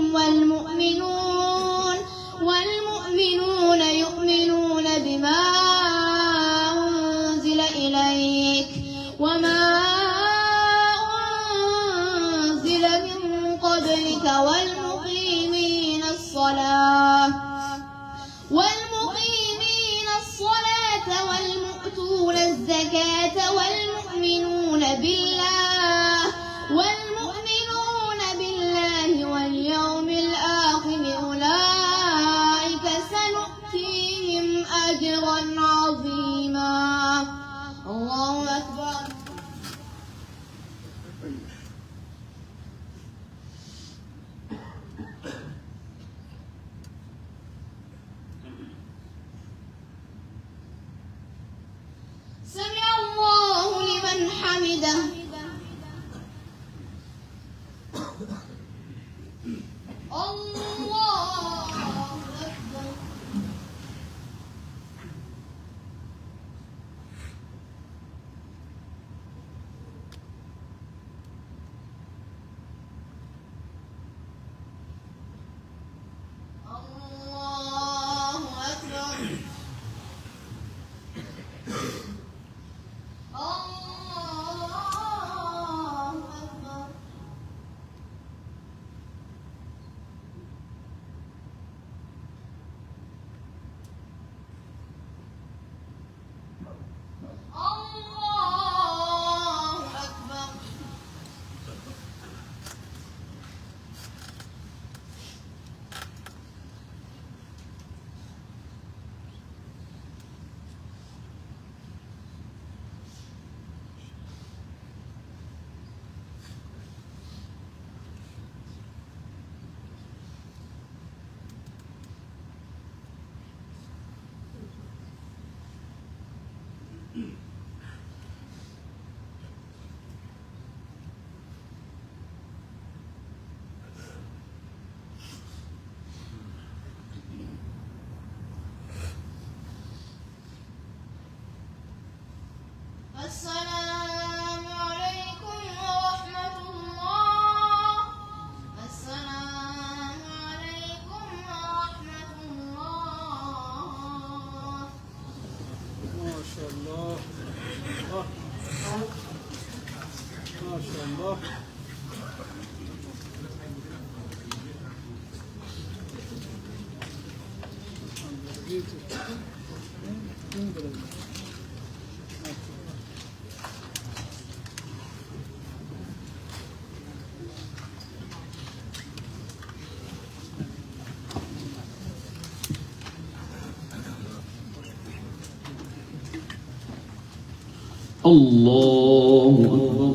Speaker 4: والمؤمنون يؤمنون بما أنزل إليك وما أنزل من قبلك والمقيمين الصلاة والمؤتون الزكاة والمؤمنون بالله واليوم الآخر أولئك سنؤتيهم أجرا عظيما. الله أكبر. سمع الله لمن حمده. الله أكبر. الله أكبر. السلام عليكم ورحمة الله. السلام عليكم ورحمة الله.
Speaker 3: ما شاء الله. ما شاء الله.
Speaker 2: الله أكبر.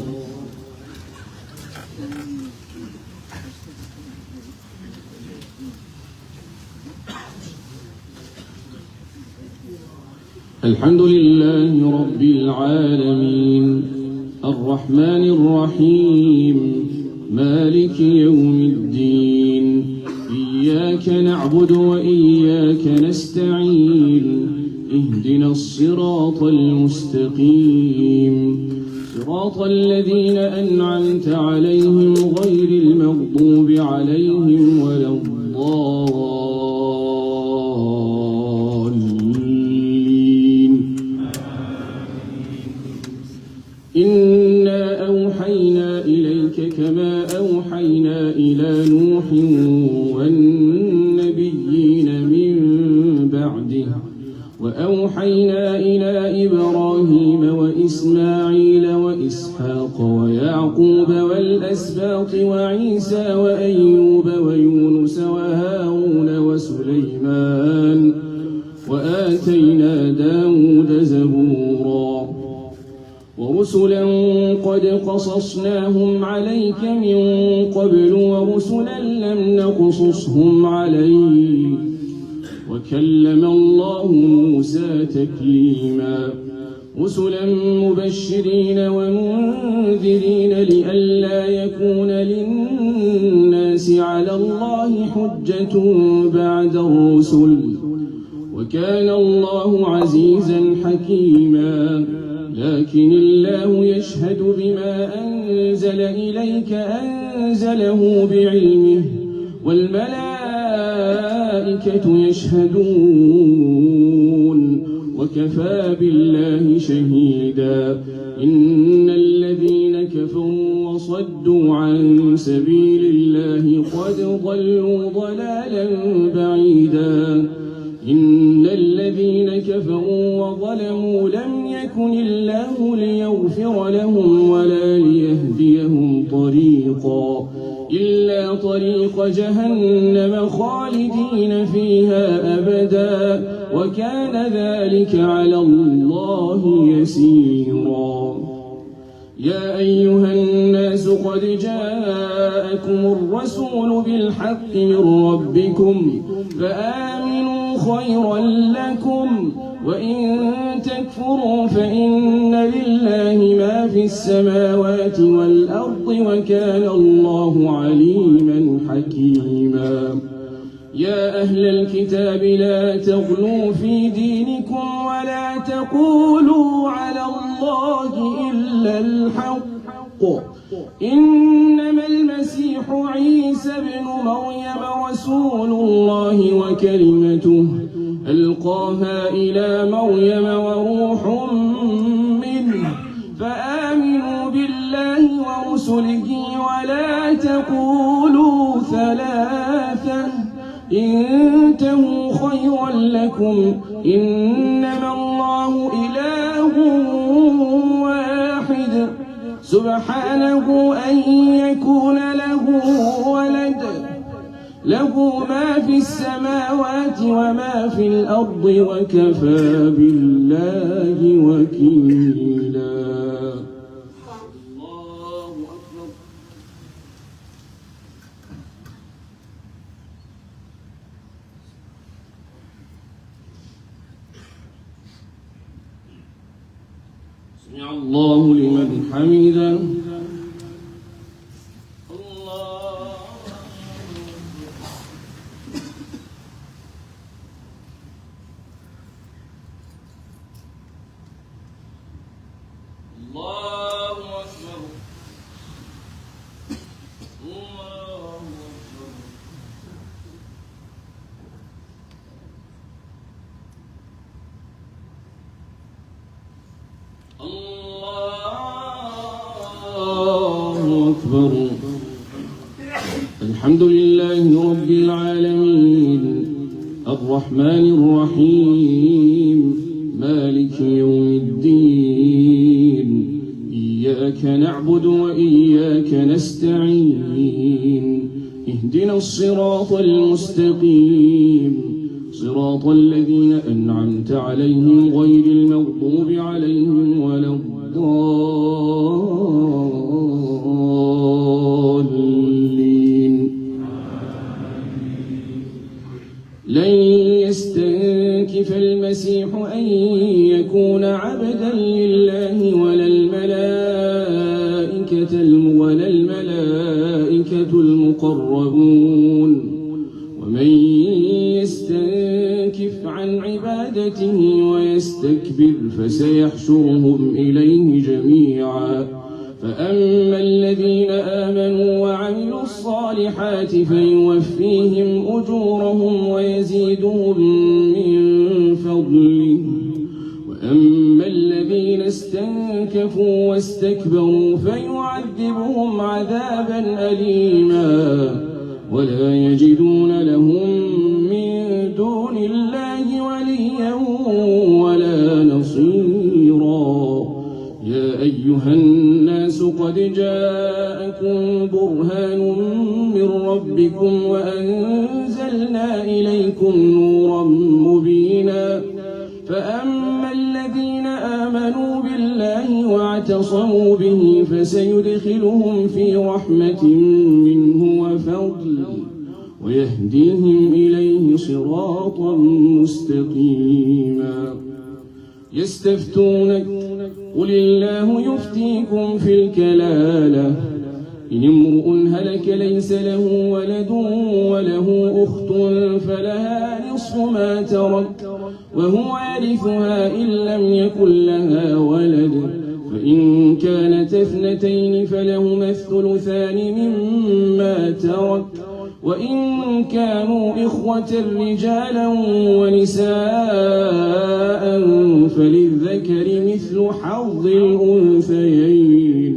Speaker 2: الحمد لله رب العالمين الرحمن الرحيم مالك يوم الدين إياك نعبد وإياك نستعين اهدنا الصراط المستقيم صراط الذين أنعمت عليهم غير المغضوب عليهم ولا الضالين. إنا أوحينا إليك كما أوحينا إلى نوح والنبيين من بعده وأوحينا إلى إبراهيم وإسماعيل وإسحاق ويعقوب والأسباط وعيسى وأيوب ويونس وهارون وسليمان وآتينا داود زبورا ورسلا قد قصصناهم عليك من قبل ورسلا لم نقصصهم عليك وكلم الله موسى تكليما رسلا مبشرين ومنذرين لئلا يكون للناس على الله حجة بعد الرسل
Speaker 3: وكان الله عزيزا حكيما لكن الله يشهد بما أنزل إليك أنزله بعلمه والملائكة يشهدون وكفى بالله شهيدا إن الذين كفروا وصدوا عن سبيل الله قد ضلوا ضلالا بعيدا إن الذين كفروا وظلموا لم يكن الله ليغفر لهم ولا ليهديهم طريقا إلا طريق جهنم خالدين فيها أبدا وكان ذلك على الله يسيرا يا أيها الناس قد جاءكم الرسول بالحق من ربكم فآمنوا خيرا لكم وإن تكفروا فإن لله ما في السماوات والأرض وكان الله عليما حكيما يا أهل الكتاب لا تغلوا في دينكم ولا تقولوا على الله إلا الحق إنما المسيح عيسى ابن مريم رسول الله وكلمته ألقاها إلى مريم وروح منه فآمنوا بالله ورسله ولا تقولوا ثلاثة انتهوا خيرا لكم إنما الله إله واحد سبحانه أن يكون له ولد له ما في السماوات وما في الأرض وكفى بالله وكيلا الله أكبر سمع الله لمن حمده الحمد لله رب العالمين الرحمن الرحيم مالك يوم الدين إياك نعبد وإياك نستعين اهدنا الصراط المستقيم صراط الذين أنعمت عليهم غير المغضوب عليهم ولا الضالين لن يستنكف المسيح أن يكون عبدا لله ولا الملائكة المقربون ومن يستنكف عن عبادته ويستكبر فسيحشرهم إليه جميعا فأما الذين آمنوا وعملوا الصالحات فيوفيهم أجورهم ويزيدهم من فضله وأما الذين استنكفوا واستكبروا فيعذبهم عذابا أليما ولا يجدون لهم من دون الله وليا ولا نصيرا يا أيها الناس قد جاءكم برهان من ربكم وأنزلنا إليكم نورا مبينا فأما الذين آمنوا بالله واعتصموا به فسيدخلهم في رحمة منه وفضل ويهديهم إليه صراطا مستقيما يستفتونك قل الله يفتيكم في الكلالة إن امرؤ هلك ليس له ولد وله أخت فلها نصف ما ترك
Speaker 5: وهو يرثها إن لم يكن لها ولد، فإن كانت اثنتين فلهما الثلثان مما ترك، وإن كانوا إخوة رجالا ونساء فللذكر مثل حظ الأنثيين.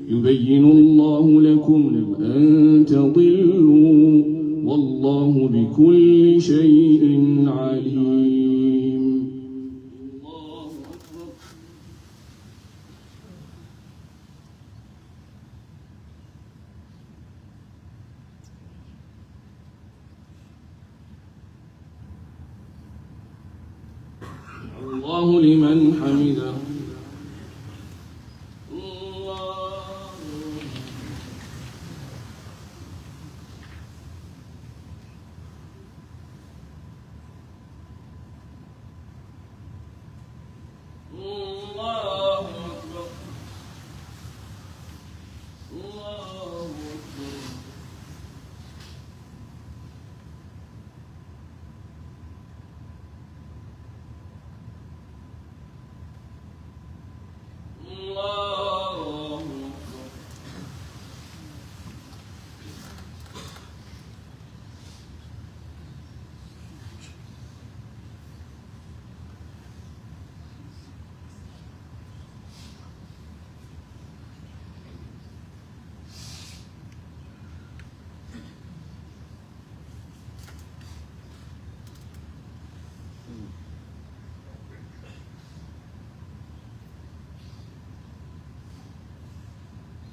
Speaker 5: يبين الله لكم أن تضلوا، والله بكل شيء عليم. الله أكبر. الله لمن حمده.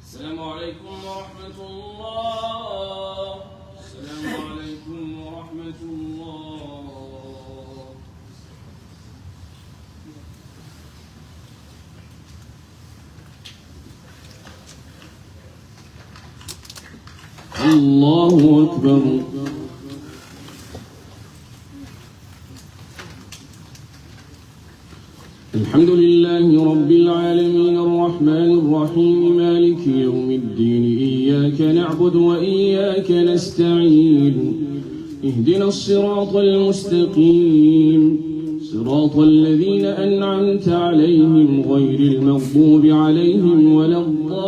Speaker 5: السلام عليكم ورحمة الله. السلام عليكم ورحمة الله. الله أكبر. الحمد لله رب العالمين الرحمن الرحيم مالك يوم الدين، إياك نعبد وإياك نستعين، اهدنا الصراط المستقيم، صراط الذين أنعمت عليهم غير المغضوب عليهم ولا الضالين.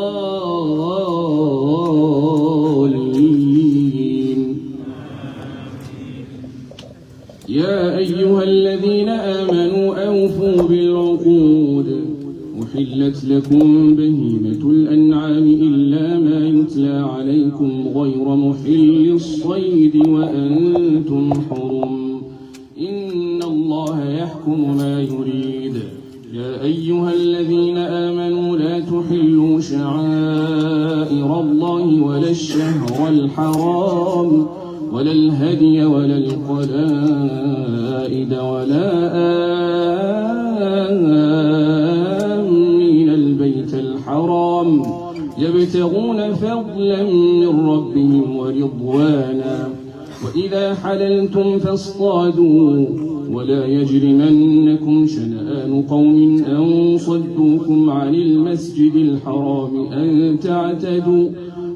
Speaker 5: يا أيها الذين آمنوا أوفوا بالعقود، أحلت لكم بهيمة الأنعام إلا ما يتلى عليكم غير محل الصيد وأنتم حرم، إن الله يحكم ما يريد. يا أيها الذين آمنوا لا تحلوا شعائر الله ولا الشهر الحرام ولا الهدي ولا القلائد ولا آمين البيت الحرام يبتغون فضلا من ربهم ورضوانا، وإذا حللتم فاصطادوا، ولا يجرمنكم شنآن قوم أن صدوكم عن المسجد الحرام أن تعتدوا،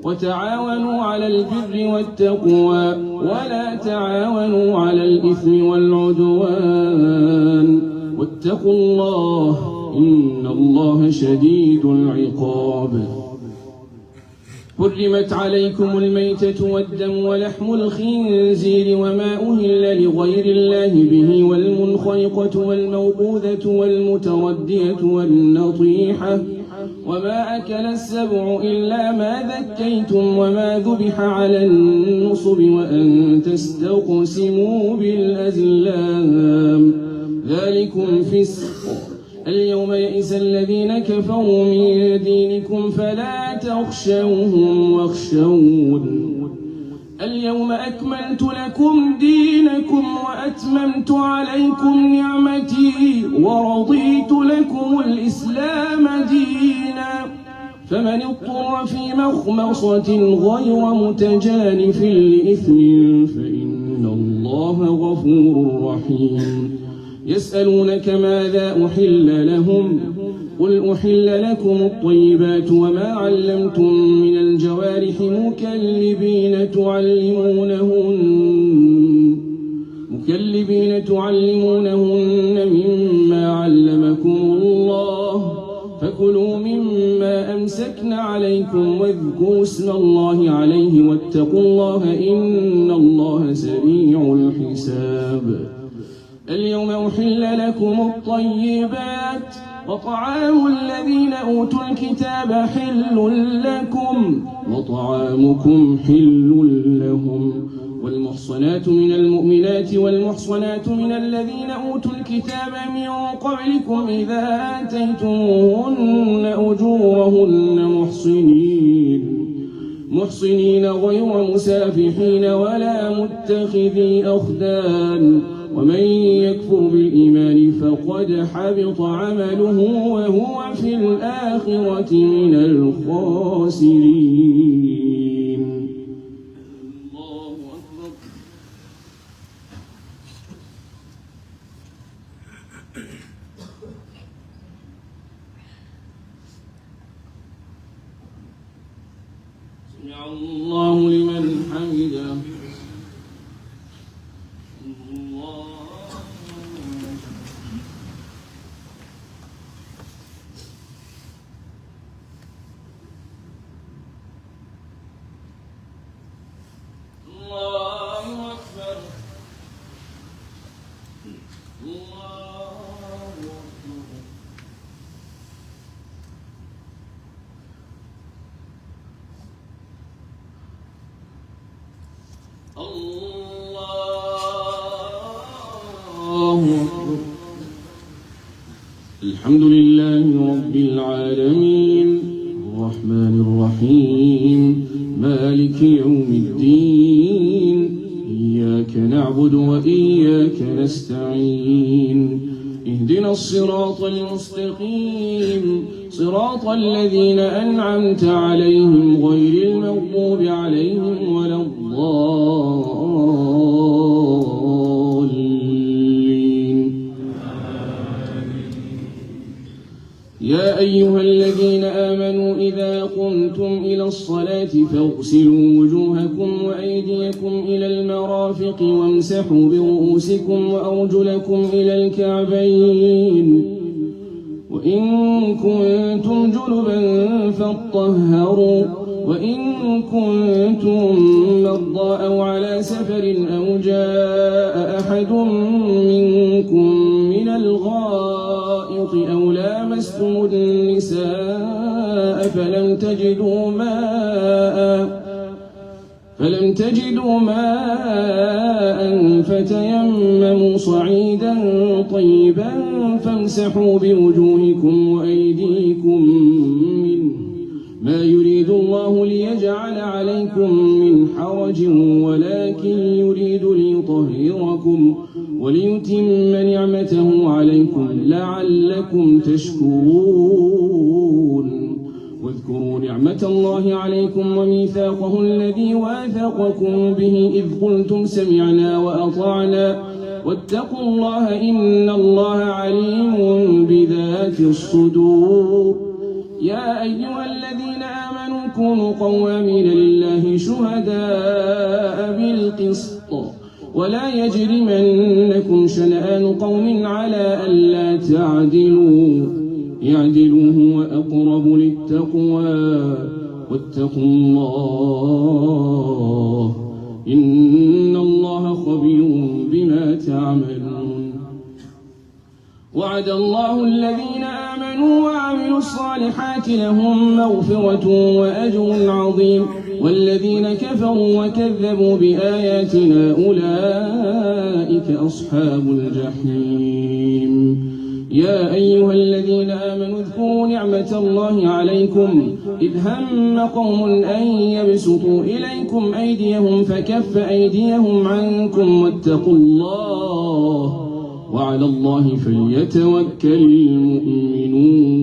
Speaker 5: وتعاونوا على البر والتقوى ولا تعاونوا على الإثم والعدوان، واتقوا الله إن الله شديد العقاب. حرمت عليكم الميتة والدم ولحم الخنزير وما أهل لغير الله به، والمنخنقة والموقوذة والمتردية والنطيحة وما أكل السبع إلا ما ذكيتم وما ذبح على النصب، وأن تستقسموا بالأزلام، ذلكم فسق. اليوم يئس الذين كفروا من دينكم فلا تخشوهم واخشون. اليوم أكملت لكم دينكم وأتممت عليكم نعمتي ورضيت لكم الإسلام دينا، فمن اضطر في مخمصة غير متجانف لإثم فإن الله غفور رحيم. يسألونك ماذا أحل لهم، قل أحل لكم الطيبات وما علمتم من متكلبين تعلمونهن مما علمكم الله فكلوا مما أمسكن عليكم واذكروا اسم الله عليه واتقوا الله إن الله سريع الحساب. اليوم أحل لكم الطيبات وطعام الذين أوتوا الكتاب حل لكم وطعامكم حل لهم والمحصنات من المؤمنات والمحصنات من الذين أوتوا الكتاب من قبلكم إذا آتيتموهن أجورهن محصنين غير مسافحين ولا متخذي أخدان ومن يكفر بالإيمان فقد حبط عمله وهو في الآخرة من الخاسرين. الله أكبر. سمع الله لمن حمده. الحمد لله رب العالمين الرحمن الرحيم مالك يوم الدين إياك نعبد وإياك نستعين اهدنا الصراط المستقيم صراط الذين أنعمت عليهم غير المغضوب عليهم ولا الضالين. يا أيها الذين آمنوا إذا قمتم إلى الصلاة فاغسلوا وجوهكم وأيديكم إلى المرافق وامسحوا برؤوسكم وأرجلكم إلى الكعبين وإن كنتم جنبا فاطهروا وإن كنتم مرضى أو على سفر أو جاء أحد منكم من الغائط أو لامستم النساء فلم تجدوا ماء فتيمموا صعيدا طيبا فامسحوا بوجوهكم وأيديكم منه ما يريد الله ليجعل عليكم من حرج ولكن يريد ليطهركم وليتم نعمته عليكم لعلكم تشكرون. واذكروا نعمة الله عليكم وميثاقه الذي واثقكم به إذ قلتم سمعنا وأطعنا واتقوا الله إن الله عليم بذات الصدور. يا أيها الذين آمنوا كونوا قوامين لله شهداء بالقسط ولا يجرمنكم شنآن قوم على ألا تعدلوا اعدلوا هو أقرب للتقوى واتقوا الله إن الله خبير بما تعملون. وعد الله الذين آمنوا وعملوا الصالحات لهم مغفرة وأجر عظيم والذين كفروا وكذبوا بآياتنا أولئك أصحاب الجحيم. يا أيها الذين آمنوا اذكروا نعمة الله عليكم إذ هم قوم أن يبسطوا إليكم أيديهم فكف أيديهم عنكم واتقوا الله وعلى الله فليتوكل المؤمنون.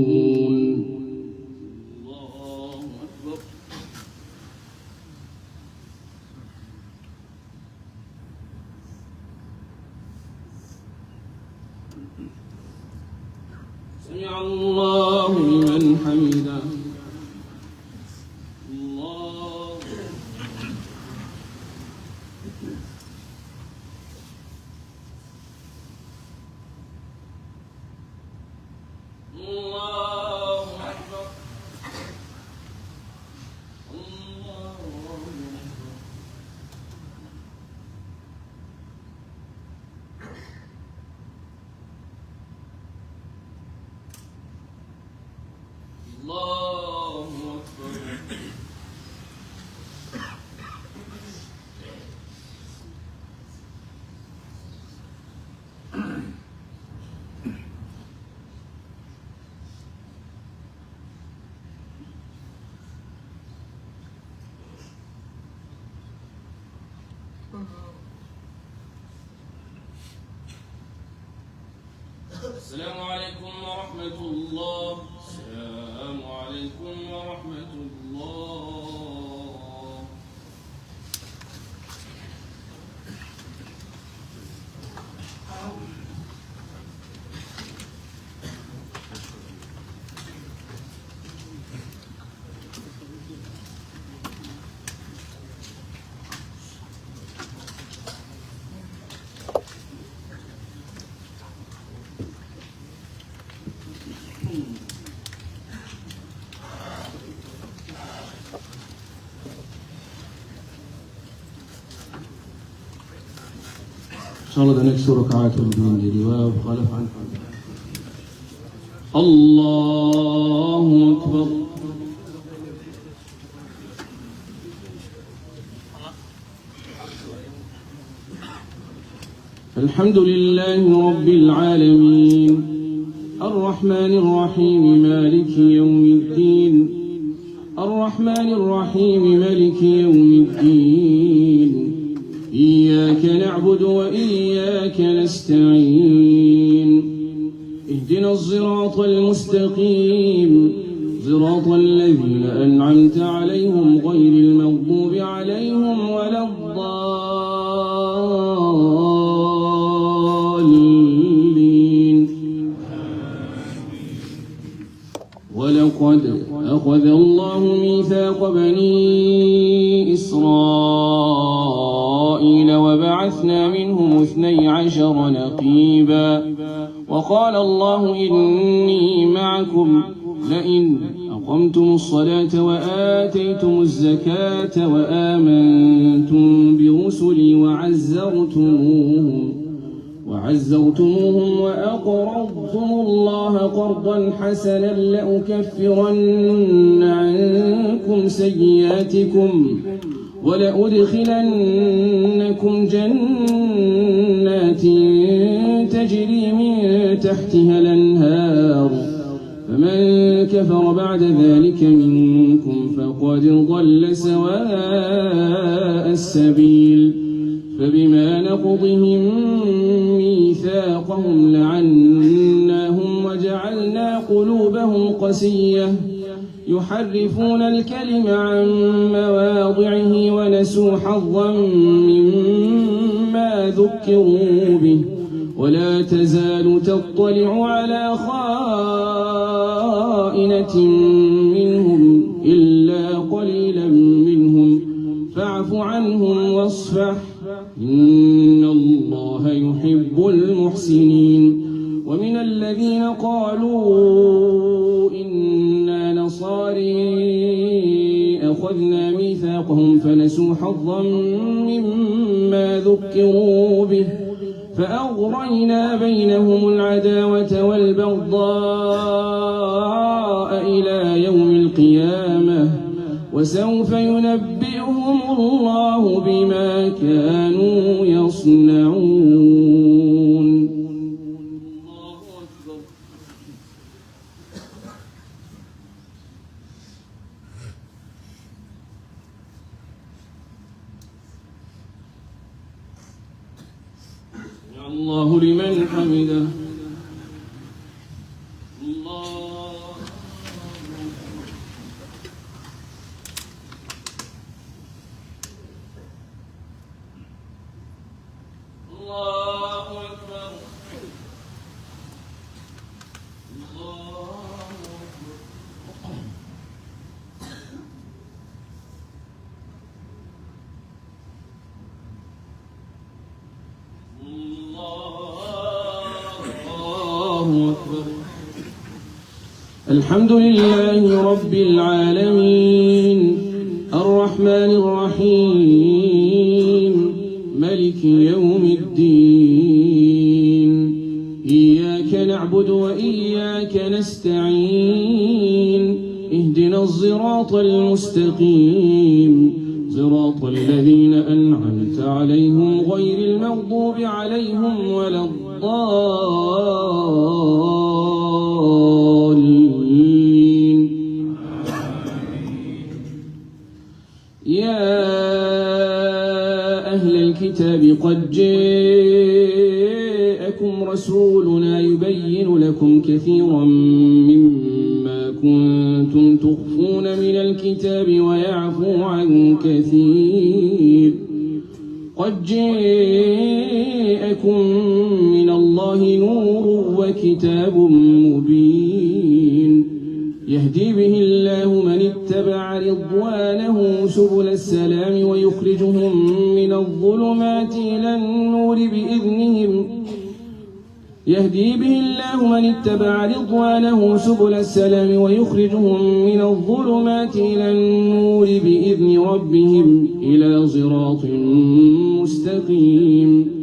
Speaker 5: الله أكبر. سمع الله لمن حمده. الله الله أكبر الله أكبر الله أكبر السلام عليكم ورحمة الله السلام عليكم ورحمة الله
Speaker 3: Inshallah, the next two rak'at will be in the riwayah of Khalaf an Allahu Akbar. الحمد لله رب العالمين الرحمن الرحيم مالك يوم الدين الرحمن الرحيم مالك يوم الدين إياك نعبد وإياك نستعين اهدنا الصراط المستقيم صراط الذين أنعمت عليهم غير المغضوب عليهم ولا الضالين ولقد أخذ الله ميثاق بني إسرائيل وبعثنا منهم 12 نقيبا وقال الله إني معكم لئن أقمتم الصلاة وآتيتم الزكاة وآمنتم برسلي وعزرتموهم وأقرضتم الله قرضا حسنا لأكفرن عنكم سيئاتكم ولأدخلنكم جنات تجري من تحتها الأنهار فمن كفر بعد ذلك منكم فقد ضل سواء السبيل فبما نقضهم ميثاقهم لعناهم وجعلنا قلوبهم قسية يحرفون الكلم عن مواضعه ونسوا حظا مما ذكروا به ولا تزال تطلع على خائنة منهم إلا قليلا منهم فاعف عنهم واصفح إن الله يحب المحسنين ومن الذين قالوا إنا نصاري أخذنا ميثاقهم فنسوا حظا مما ذكروا به فأغرينا بينهم العداوة والبغضاء إلى يوم القيامة وسوف ينبئهم الله بما كانوا يصنعون. الله أكبر. الله لمن حمده.
Speaker 5: الحمد لله رب العالمين الرحمن الرحيم ملك يوم الدين إياك نعبد وإياك نستعين اهدنا الصراط المستقيم صراط الذين أنعمت عليهم غير المغضوب عليهم ولا الضالين يا أهل الكتاب قد جاءكم رسولنا يبين لكم كثيرا مما كنتم تخفون من الكتاب ويعفو عن كثير قد جاءكم من الله نور وكتاب مبين يهدي به الله من اتبع رضوانه سبل السلام ويخرجهم من الظلمات إلى النور بإذنهم يهدي به الله من اتبع رضوانه سبل السلام ويخرجهم من الظلمات إلى النور بإذن ربهم إلى صراط مستقيم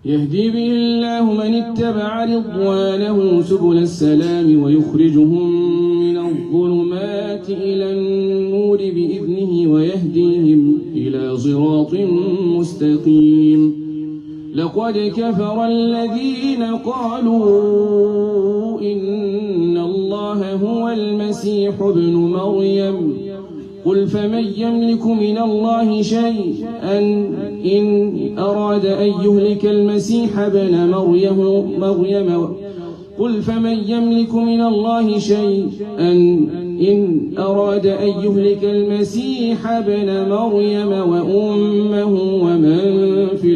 Speaker 5: يهدي به الله من اتبع رضوانه سبل السلام ويخرجهم من الظلمات إلى النور بإذنه ويهديهم إلى صراط مستقيم لقد كفر الذين قالوا إن الله هو المسيح ابن مريم قل فمن يملك من الله شيئا إن أراد أن يهلك المسيح ابن مريم قل فمن يملك من الله شيئا إن أراد أن يهلك المسيح ابن مريم وأمه ومن في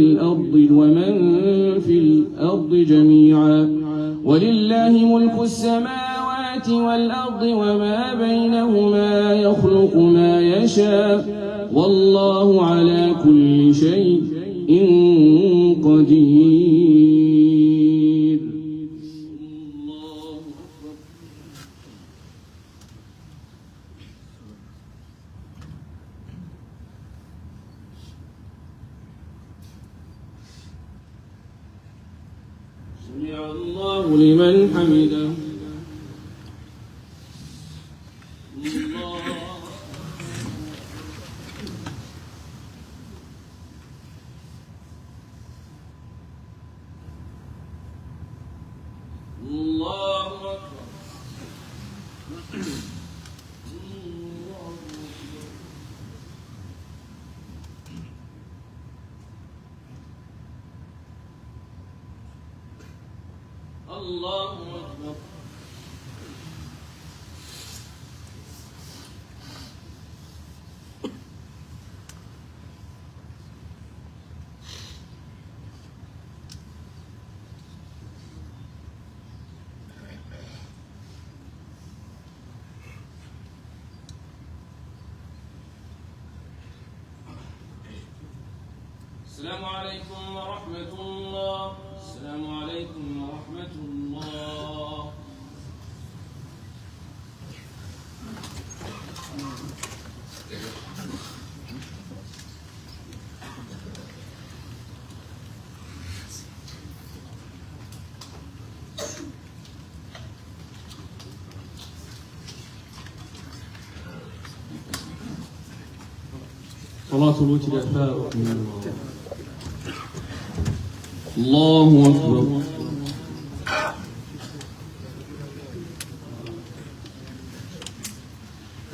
Speaker 5: الأرض جميعا ولله ملك السماوات والأرض وما بينهما يخلق ما يشاء والله على كل شيء قدير. سمع الله لمن حمده. الله أكبر. الله أكبر. السلام عليكم ورحمة الله. السلام عليكم ورحمة الله. صلاة الوتر أفاق من الله أكبر.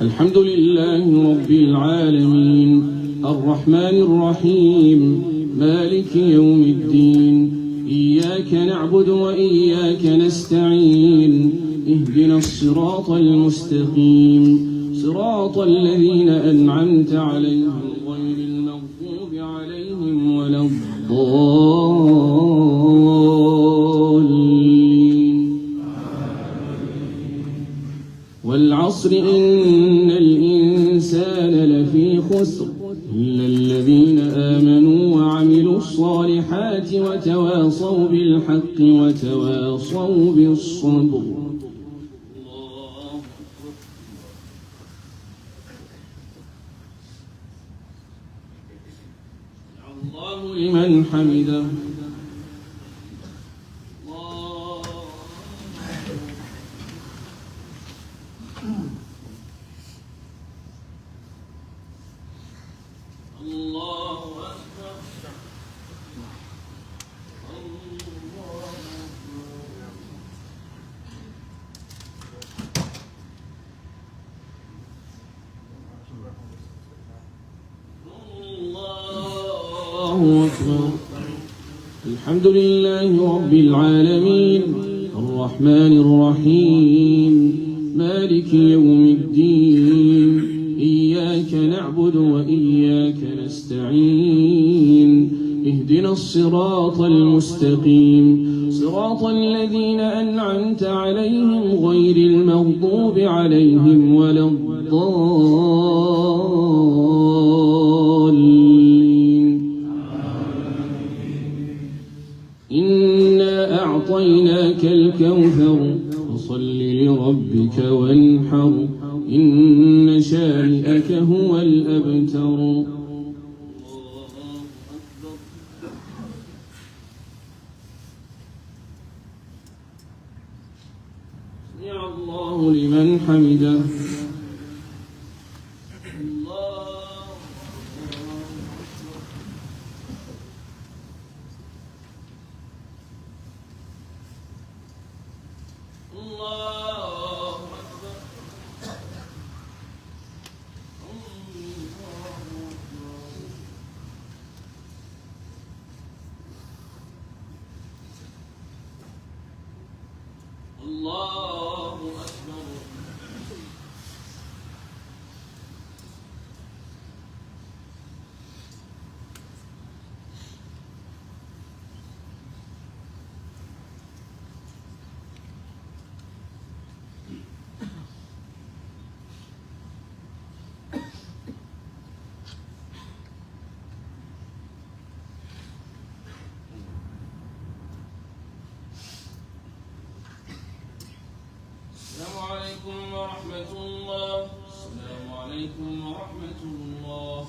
Speaker 5: الحمد لله رب العالمين الرحمن الرحيم مالك يوم الدين إياك نعبد وإياك نستعين اهدنا الصراط المستقيم صراط الذين أنعمت عليهم غير المغضوب عليهم ولا الضالين. والعصر إن الإنسان لفي خسر إلا الذين آمنوا وعملوا الصالحات وتواصوا بالحق بالحق وتواصوا بالصبر. الله لمن حمده. الله أكبر. الله أكبر. الحمد لله رب العالمين الرحمن الرحيم مالك يوم الدين إياك نعبد وإياك نستعين اهدنا الصراط المستقيم صراط الذين أنعمت عليهم غير المغضوب عليهم ولا الضالين. إنا أعطيناك الكوثر فصل لربك وانحر إن شانئك هو الأبتر. سمع الله لمن حمده. الله أكبر. السلام عليكم ورحمة الله. السلام عليكم ورحمة الله.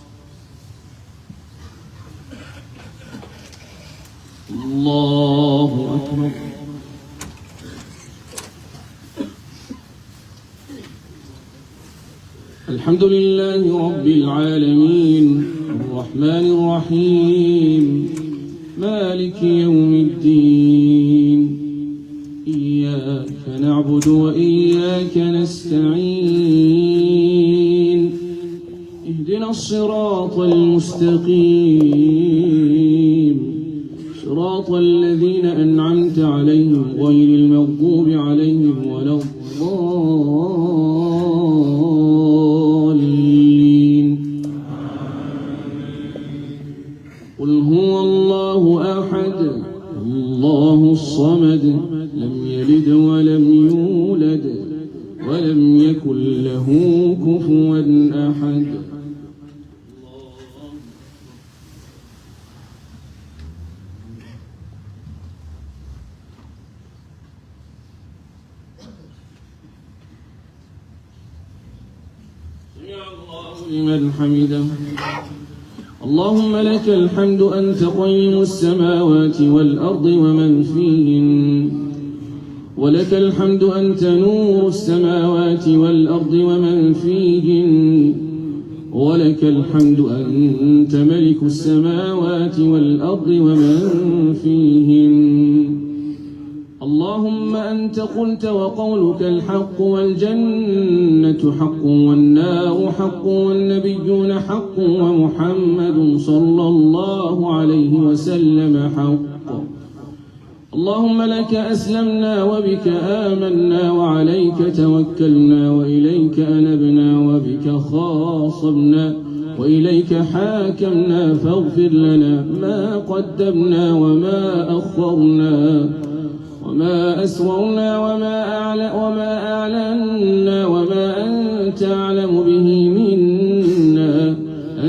Speaker 5: الله أكبر. الحمد لله رب العالمين الرحمن الرحيم مالك يوم الدين إياك نعبد وإياك نستعين اهدنا الصراط المستقيم صراط الذين أنعمت عليهم غير المغضوب عليهم ولا الضالين. قل هو الله أحد الله الصمد لم يلد ولم يولد ولم يكن له كفوا أحد. سمع الله لمن حمده. اللهم لك الحمد أنت قيم السماوات والأرض ومن فيهن ولك الحمد أنت نور السماوات والأرض ومن فيهن ولك الحمد أنت ملك السماوات والأرض ومن فيهن. اللهم أنت قلت وقولك الحق والجنة حق والنار حق والنبيون حق ومحمد صلى الله عليه وسلم حق. اللهم لك أسلمنا وبك آمنا وعليك توكلنا وإليك أنبنا وبك خاصمنا وإليك حاكمنا فاغفر لنا ما قدمنا وما أخرنا وما أسررنا وما أعلنا وما أنت أعلم به منا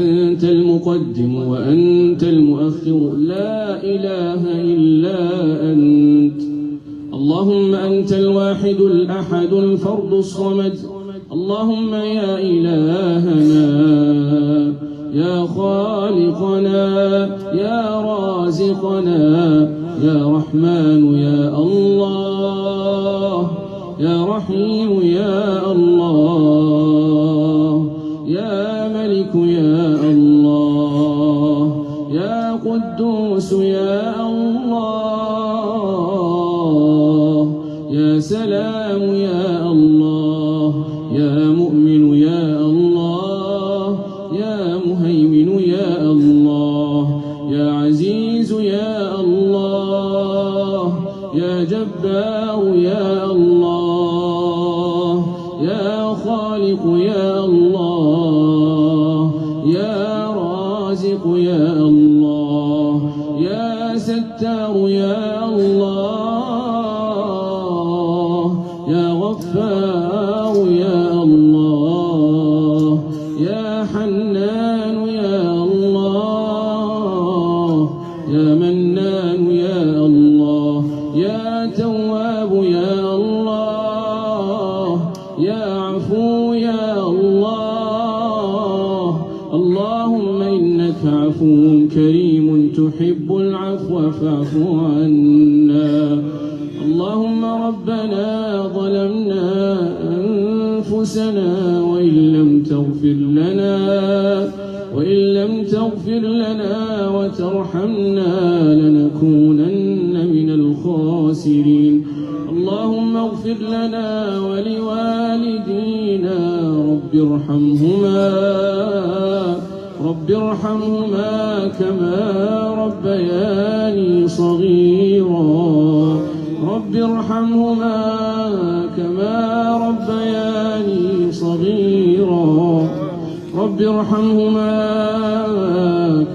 Speaker 5: أنت المقدم وأنت المؤخر لا إله إلا أنت أنت الواحد الأحد الفرد الصمد. اللهم يا إلهنا يا خالقنا يا رازقنا يا رحمن يا الله يا رحيم يا الله يا ملك يا الله يا قدوس يا الله يا سلام يا الله يا مؤمن يا الله يا مهيمن يا الله يا عزيز يا الله يا جبار يا الله يا خالق يا الله يا رازق يا الله يا ستار يا الله يا غفار يا الله يا حنان يا الله يا منان يا الله يا تواب يا الله يا عفو يا الله اللهم إنك عفو كريم تحب العفو فاعف عنا. اللهم ربنا ظلمنا أنفسنا وإن لم تغفر لنا وترحمنا لنكونن من الخاسرين. اللهم اغفر لنا ولوالدينا رب ارحمهما كما ربياني صغيرا رب ارحمهما كما ربياني صغيرا رب ارحمهما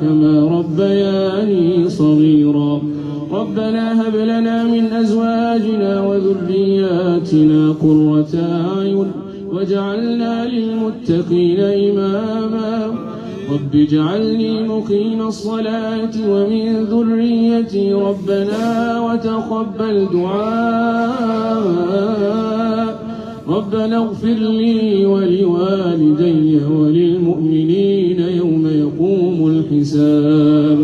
Speaker 5: كما ربياني صغيرا. ربنا هب لنا من أزواجنا وذرياتنا قرة أعين واجعلنا للمتقين إماما. رب اجعلني مقيم الصلاة ومن ذريتي ربنا وتقبل دعاء. ربنا اغفر لي ولوالدي وللمؤمنين يوم يقوم الحساب.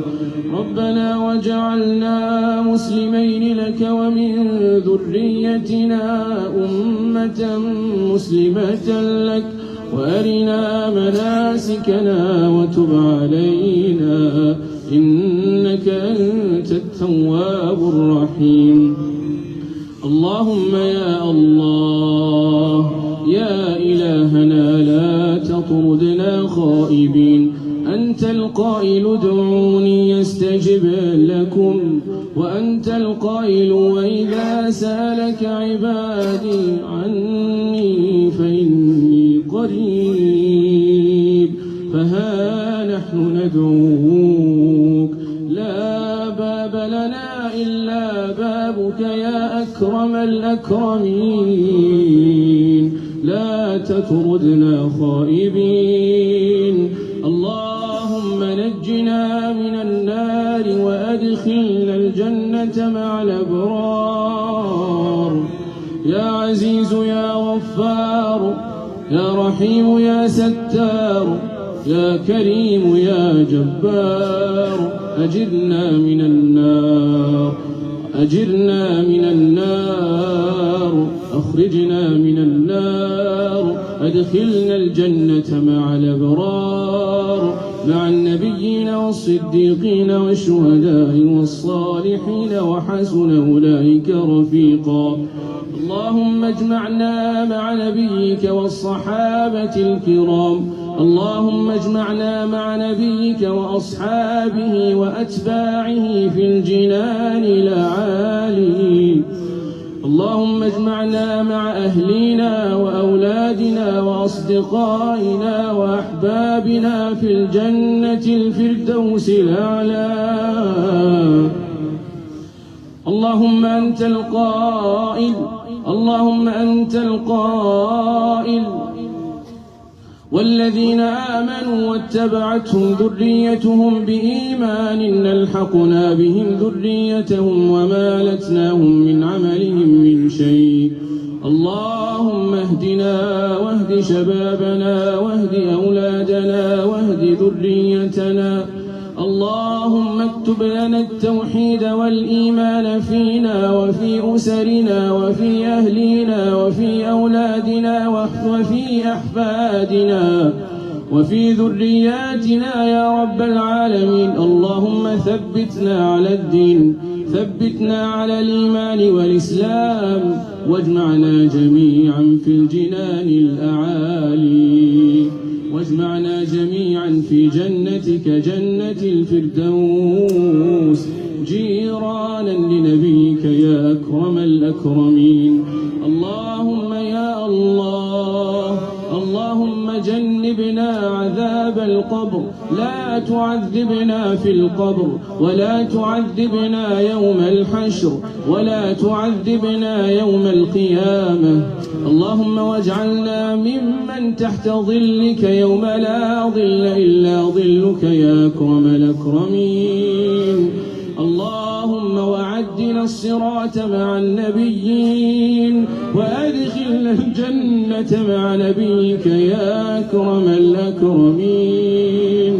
Speaker 5: ربنا واجعلنا مسلمين لك ومن ذريتنا أمة مسلمة لك وأرنا مناسكنا وتب علينا إنك أنت التواب الرحيم. اللهم يا الله يا إلهنا لا تطردنا خائبين. أنت القائل ادعوني يستجب لكم وأنت القائل وإذا سألك عبادي عني فإني قريب. فها نحن ندعوك لا باب لنا إلا بابك يا أكرم الأكرمين. لا تطردنا خائبين. اللهم نجنا من النار وأدخلنا الجنة مع الأبرار. يا عزيز يا غفار يا رحيم يا ستار يا كريم يا جبار أجرنا من النار أخرجنا من النار أدخلنا الجنة مع الأبرار مع النبيين والصديقين والشهداء والصالحين وحسن أولئك رفيقا. اللهم اجمعنا مع نبيك والصحابة الكرام. اللهم اجمعنا مع نبيك وأصحابه وأتباعه في الجنان الأعالي. اللهم اجمعنا مع أهلنا وأولادنا وأصدقائنا وأحبابنا في الجنة الفردوس الأعلى. اللهم أنت القائل والذين آمنوا واتبعتهم ذريتهم بإيمان نلحقنا بهم ذريتهم وما لتناهم من عملهم من كل شيء. اللهم اهدنا واهد شبابنا واهد أولادنا واهد ذريتنا. اللهم اكتب لنا التوحيد والإيمان فينا وفي أسرنا وفي أهلنا وفي أولادنا وفي أحفادنا وفي ذرياتنا يا رب العالمين. اللهم ثبتنا على الدين، ثبتنا على الإيمان والإسلام، واجمعنا جميعا في الجنان الأعالي، واجمعنا جميعا في جنتك جنة الفردوس جيرانا لنبيك يا أكرم الأكرمين. اللهم يا الله، اللهم جنبنا عذاب القبر، لا تعذبنا في القبر ولا تعذبنا يوم الحشر ولا تعذبنا يوم القيامة. اللهم واجعلنا ممن تحت ظلك يوم لا ظل إلا ظلك يا أكرم الأكرمين. اللهم وعدنا الصراط مع النبيين وأدخلنا الجنة مع نبيك يا أكرم الأكرمين.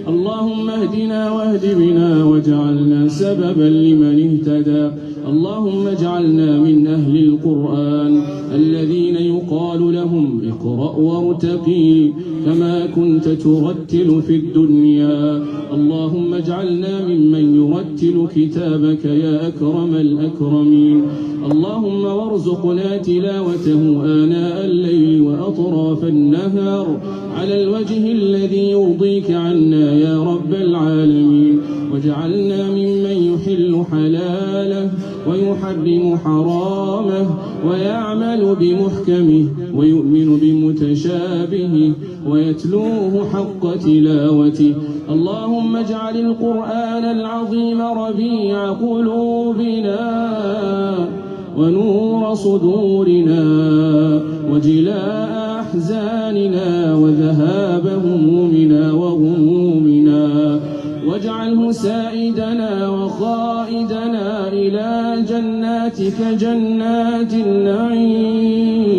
Speaker 5: اللهم اهدنا واهد بنا واجعلنا سببا لمن اهتدى. اللهم اجعلنا من أهل القرآن الذين يقال لهم اقرأ وارتقي كما كنت ترتل في الدنيا. اللهم اجعلنا ممن يرتل كتابك يا أكرم الأكرمين. اللهم وارزقنا تلاوته آناء الليل وأطراف النهار على الوجه الذي يرضيك عنا يا رب العالمين. واجعلنا ممن يحل حلاله ويحرم حرامه ويعمل بمحكمه ويؤمن بمتشابهه ويتلوه حق تلاوته. اللهم اجعل القرآن العظيم ربيع قلوبنا ونور صدورنا وجلاء أحزاننا وذهاب همومنا وغمومنا، واجعله سائدنا وقائدنا إلى جناتك جنات النعيم،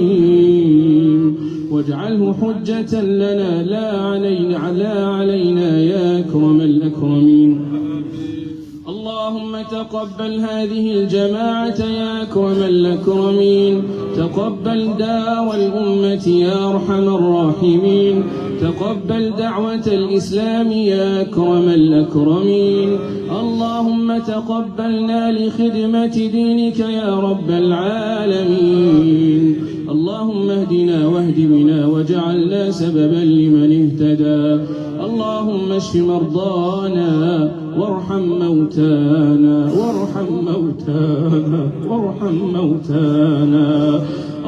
Speaker 5: واجعله حجة لنا لا علينا يا أكرم الأكرمين. اللهم تقبل هذه الجماعة يا أكرم الأكرمين، تقبل دعوى الأمة يا أرحم الراحمين، تقبل دعوة الإسلام يا أكرم الأكرمين. اللهم تقبلنا لخدمة دينك يا رب العالمين. اللهم اهدنا واهد بنا واجعلنا سببا لمن اهتدى. اللهم اشف مرضانا وارحم موتانا وارحم موتانا.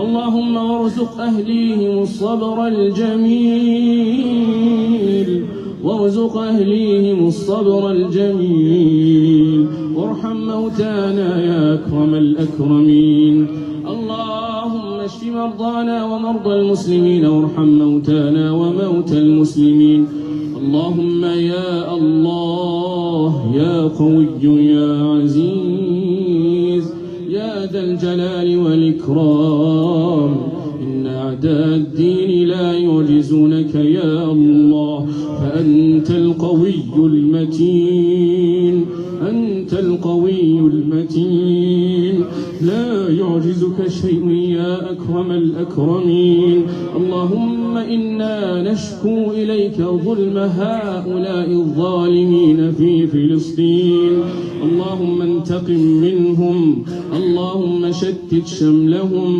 Speaker 5: اللهم وارزق أهليهم الصبر الجميل وارحم موتانا يا أكرم الأكرمين. اللهم اشف مرضانا ومرضى المسلمين وارحم موتانا وموتى المسلمين. اللهم يا الله يا قوي يا عزيز يا ذا الجلال والإكرام، إن أعداء الدين لا يعجزونك يا الله، فأنت القوي المتين، أنت القوي المتين، لا يعجزك شيء يا أكرم الأكرمين. اللهم إنا نشكو إليك ظلم هؤلاء الظالمين في فلسطين. اللهم انتقم منهم، اللهم شتت شملهم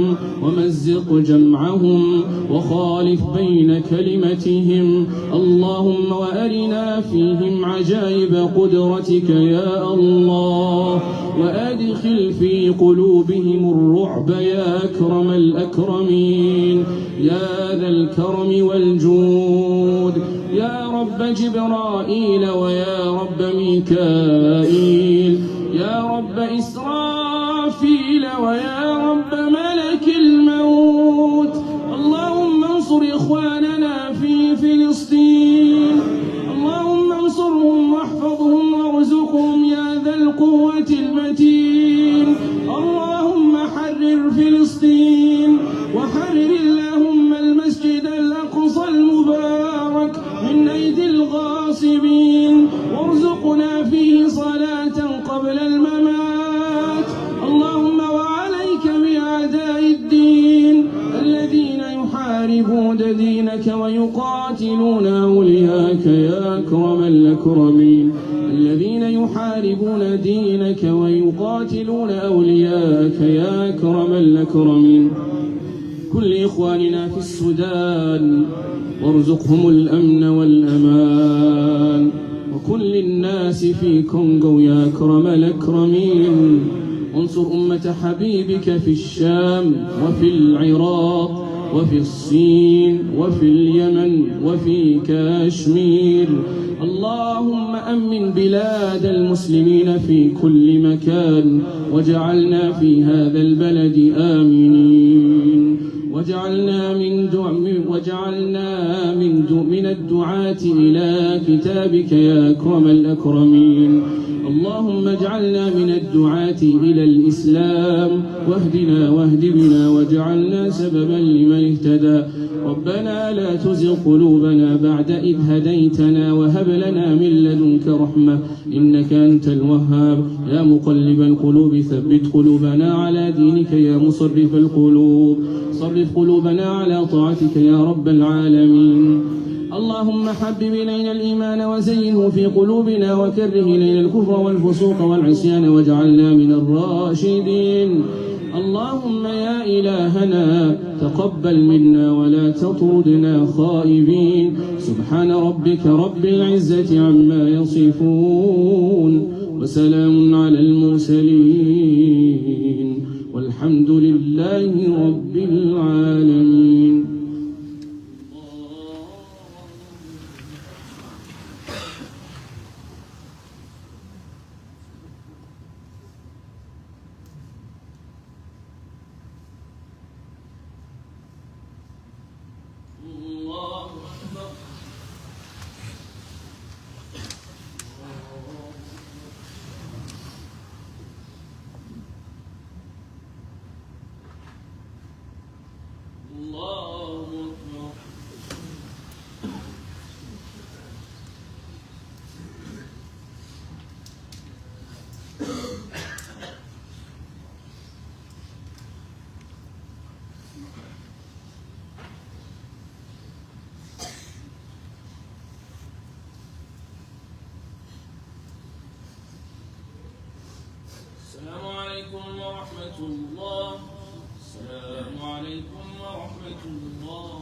Speaker 5: ومزق جمعهم وخالف بين كلمتهم. اللهم وأرنا فيهم عجائب قدرتك يا الله، وأدخل في قلوبهم الرعب يا أكرم الأكرمين، يا ذا الكرم والجود، يا رب جبرائيل ويا رب ميكائيل، يا رب إسرافيل ويا رب ملك الموت. اللهم انصر إخواننا في فلسطين، اللهم انصرهم واحفظهم وارزقهم يا ذا القوة المتين. اللهم حرر ويقاتلون أولياءك يا أكرم الأكرمين الذين يحاربون دينك ويقاتلون أولياءك يا أكرم الأكرمين كل إخواننا في السودان وارزقهم الأمن والأمان وكل الناس في كونغو يا أكرم الأكرمين وانصر أمة حبيبك في الشام وفي العراق وفي الصين وفي اليمن وفي كاشمير اللهم أمن بلاد المسلمين في كل مكان واجعلنا في هذا البلد آمنين وجعلنا من الدعاة إلى كتابك يا أكرم الأكرمين اللهم اجعلنا من الدعاة إلى الإسلام واهدنا واهد بنا واجعلنا سببا لمن اهتدى ربنا لا تزغ قلوبنا بعد إذ هديتنا وهب لنا من لدنك رحمة إنك أنت الوهاب يا مقلب القلوب ثبت قلوبنا على دينك يا مصرف القلوب صرف قلوبنا على طاعتك يا رب العالمين اللهم حبب إلينا الإيمان وزينه في قلوبنا وكره إلينا الكفر والفسوق والعصيان واجعلنا من الراشدين اللهم يا إلهنا تقبل منا ولا تطردنا خائبين سبحان ربك رب العزة عما يصفون وسلام على المرسلين والحمد لله رب العالمين. السلام عليكم ورحمة الله. السلام عليكم ورحمة الله.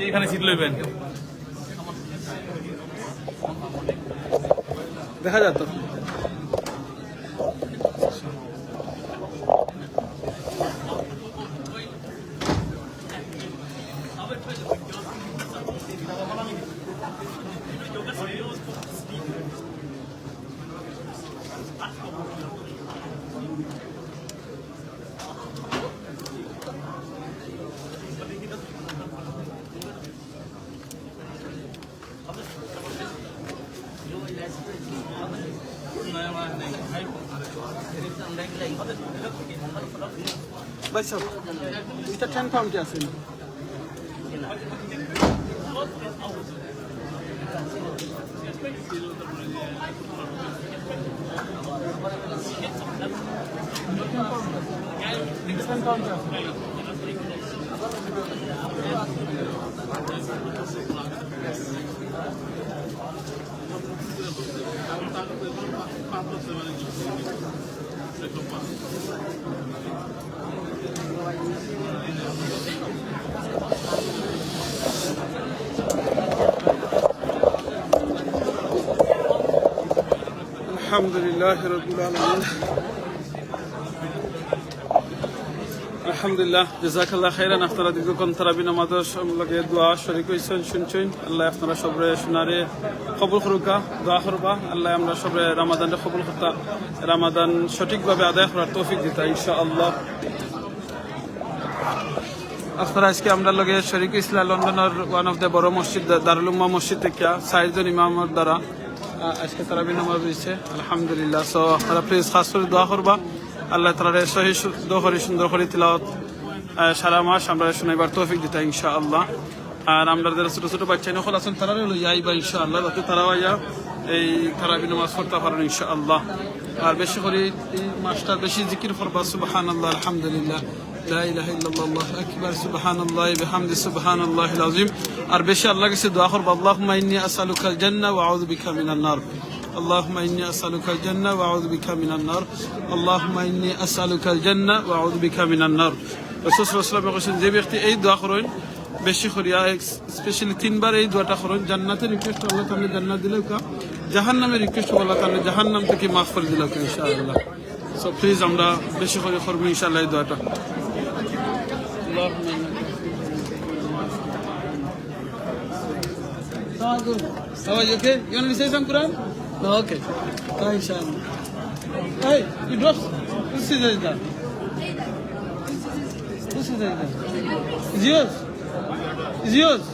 Speaker 6: এখানে সিট লইবেন দেখা যাচ্ছে
Speaker 3: ভাই সাহেব এটা 10 পাউন্ড আছে আলহামদুলিল্লাহ রাব্বিল আলামিন আলহামদুলিল্লাহ জাযাকাল্লাহ খাইরান আপনারা দীর্ঘক্ষণ তারাবি নামাজের লগে দোয়া শরীক হইছেন শুনছেন আল্লাহ আপনারা সবরে শুনারে কবুল করুকা দোয়া করবা আল্লাহ আমরা সবরে রমাদানরে কবুল করতা রমাদান সঠিকভাবে আদায় করার তৌফিক দিতা ইনশাআল্লাহ আপনারা আজকে আমরা লগে শরীক ইসলাম লন্ডনের ওয়ান অফ দ্য বড় মসজিদ দারুল উম্মাহ মসজিদ থেকে 60 জন ইমামের দ্বারা আজকে তারাবি নামাজ হয়েছে আলহামদুলিল্লাহ সো আপনারা প্লিজ খাস করে দোয়া করবা আল্লাহ তাআলার সহি দোয়া করে সুন্দর করে তিলাওয়াত সারা মাস আমরা শুনাইবার তৌফিক দিতা ইনশাআল্লাহ আর আমরা যারা ছোট ছোট বাচ্চা নকল আছেন তারা লইয়া আইবা ইনশাআল্লাহ যাতে তারাও আইয়া এই তারাবি নামাজ পড়তে পারেন ইনশাআল্লাহ আর বেশি করে এই মাসটা বেশি জিকির করবা সুবহানাল্লাহ আলহামদুলিল্লাহ লা ইলাহা ইল্লাল্লাহ আল্লাহু আকবার সুবহানাল্লাহি ওয়া বিহামদি সুবহানাল্লাহিল আযীম আর বেশি আল্লাহর কাছে দোয়া করবা আল্লাহুম্মা ইন্নী আসআলুকাল জান্নাহ ওয়া আউযু বিকা মিনান নার اللهم إني أسألك الجنة وأعوذ بك من النار اللهم إني أسألك الجنة وأعوذ بك من النار رسول الله صلى الله عليه وسلم যে ব্যক্তি এই দোয়া করেন বেশি করিয়া স্পেশালি 3 বার এই দোয়াটা করেন জান্নাতের রিকোয়েস্ট আল্লাহ তাআলা জান্নাত দিলেও কা জাহান্নামের রিকোয়েস্ট আল্লাহ তাআলা জাহান্নাম থেকে maaf করে দিলেও কা ইনশাআল্লাহ সো প্লিজ আমরা বেশি করে করব ইনশাআল্লাহ এই দোয়াটা How are you okay? You want to say some Quran? No, okay. Inshallah. Hey, you dropped. Whose scissor is that? Whose scissor is that? It's yours. It's yours.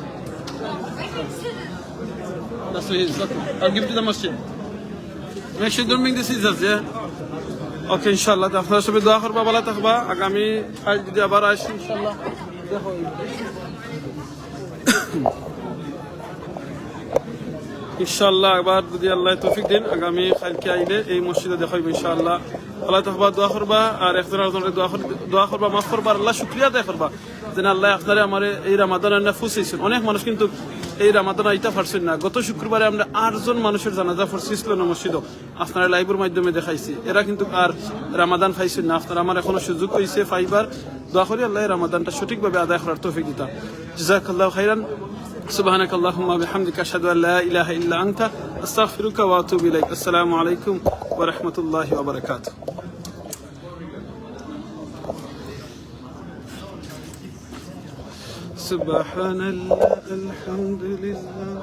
Speaker 3: That's what it is. Okay. I'll give it to the masjid. Make sure you don't bring the scissors, yeah? Okay, inshallah. আপনারা সবাই দোয়া করবা ভালো থাকবা আগামী আজ যদি আবার আসি ইনশাআল্লাহ দেখা হবে ইনশাআল্লাহ আবার যদি আল্লাহ তৌফিক দেন আগামী কালকে আইলে এই মসজিদে দেখা হবে ইনশাআল্লাহ আল্লাহ তাআলা দোয়া করবা আর একজনের জন্য দোয়া করবা maaf করবা আল্লাহ শুকরিয়া আদায় করবা যেন আল্লাহ আপনারে আমারে এই রমাদানের নাফুস হইছেন অনেক মানুষ কিন্তু এই রমাদান আইতা পারছেন না গত শুক্রবারে আমরা 8 জন মানুষের জানাজা পড়ছিছিল না মসজিদে আপনারা লাইভের মাধ্যমে দেখাইছি এরা কিন্তু আর রমাদান পাইছেন না আপনারা আমার এখনো সুযোগ হইছে ফাইবার দোয়া করি আল্লাহ রমাদানটা সঠিকভাবে আদায় করার তৌফিক দিতা জাযাকাল্লাহু খাইরান سبحانك اللهم وبحمدك أشهد أن لا إله إلا أنت أستغفرك وأتوب إليك السلام عليكم ورحمة الله وبركاته سبحان الله الحمد لله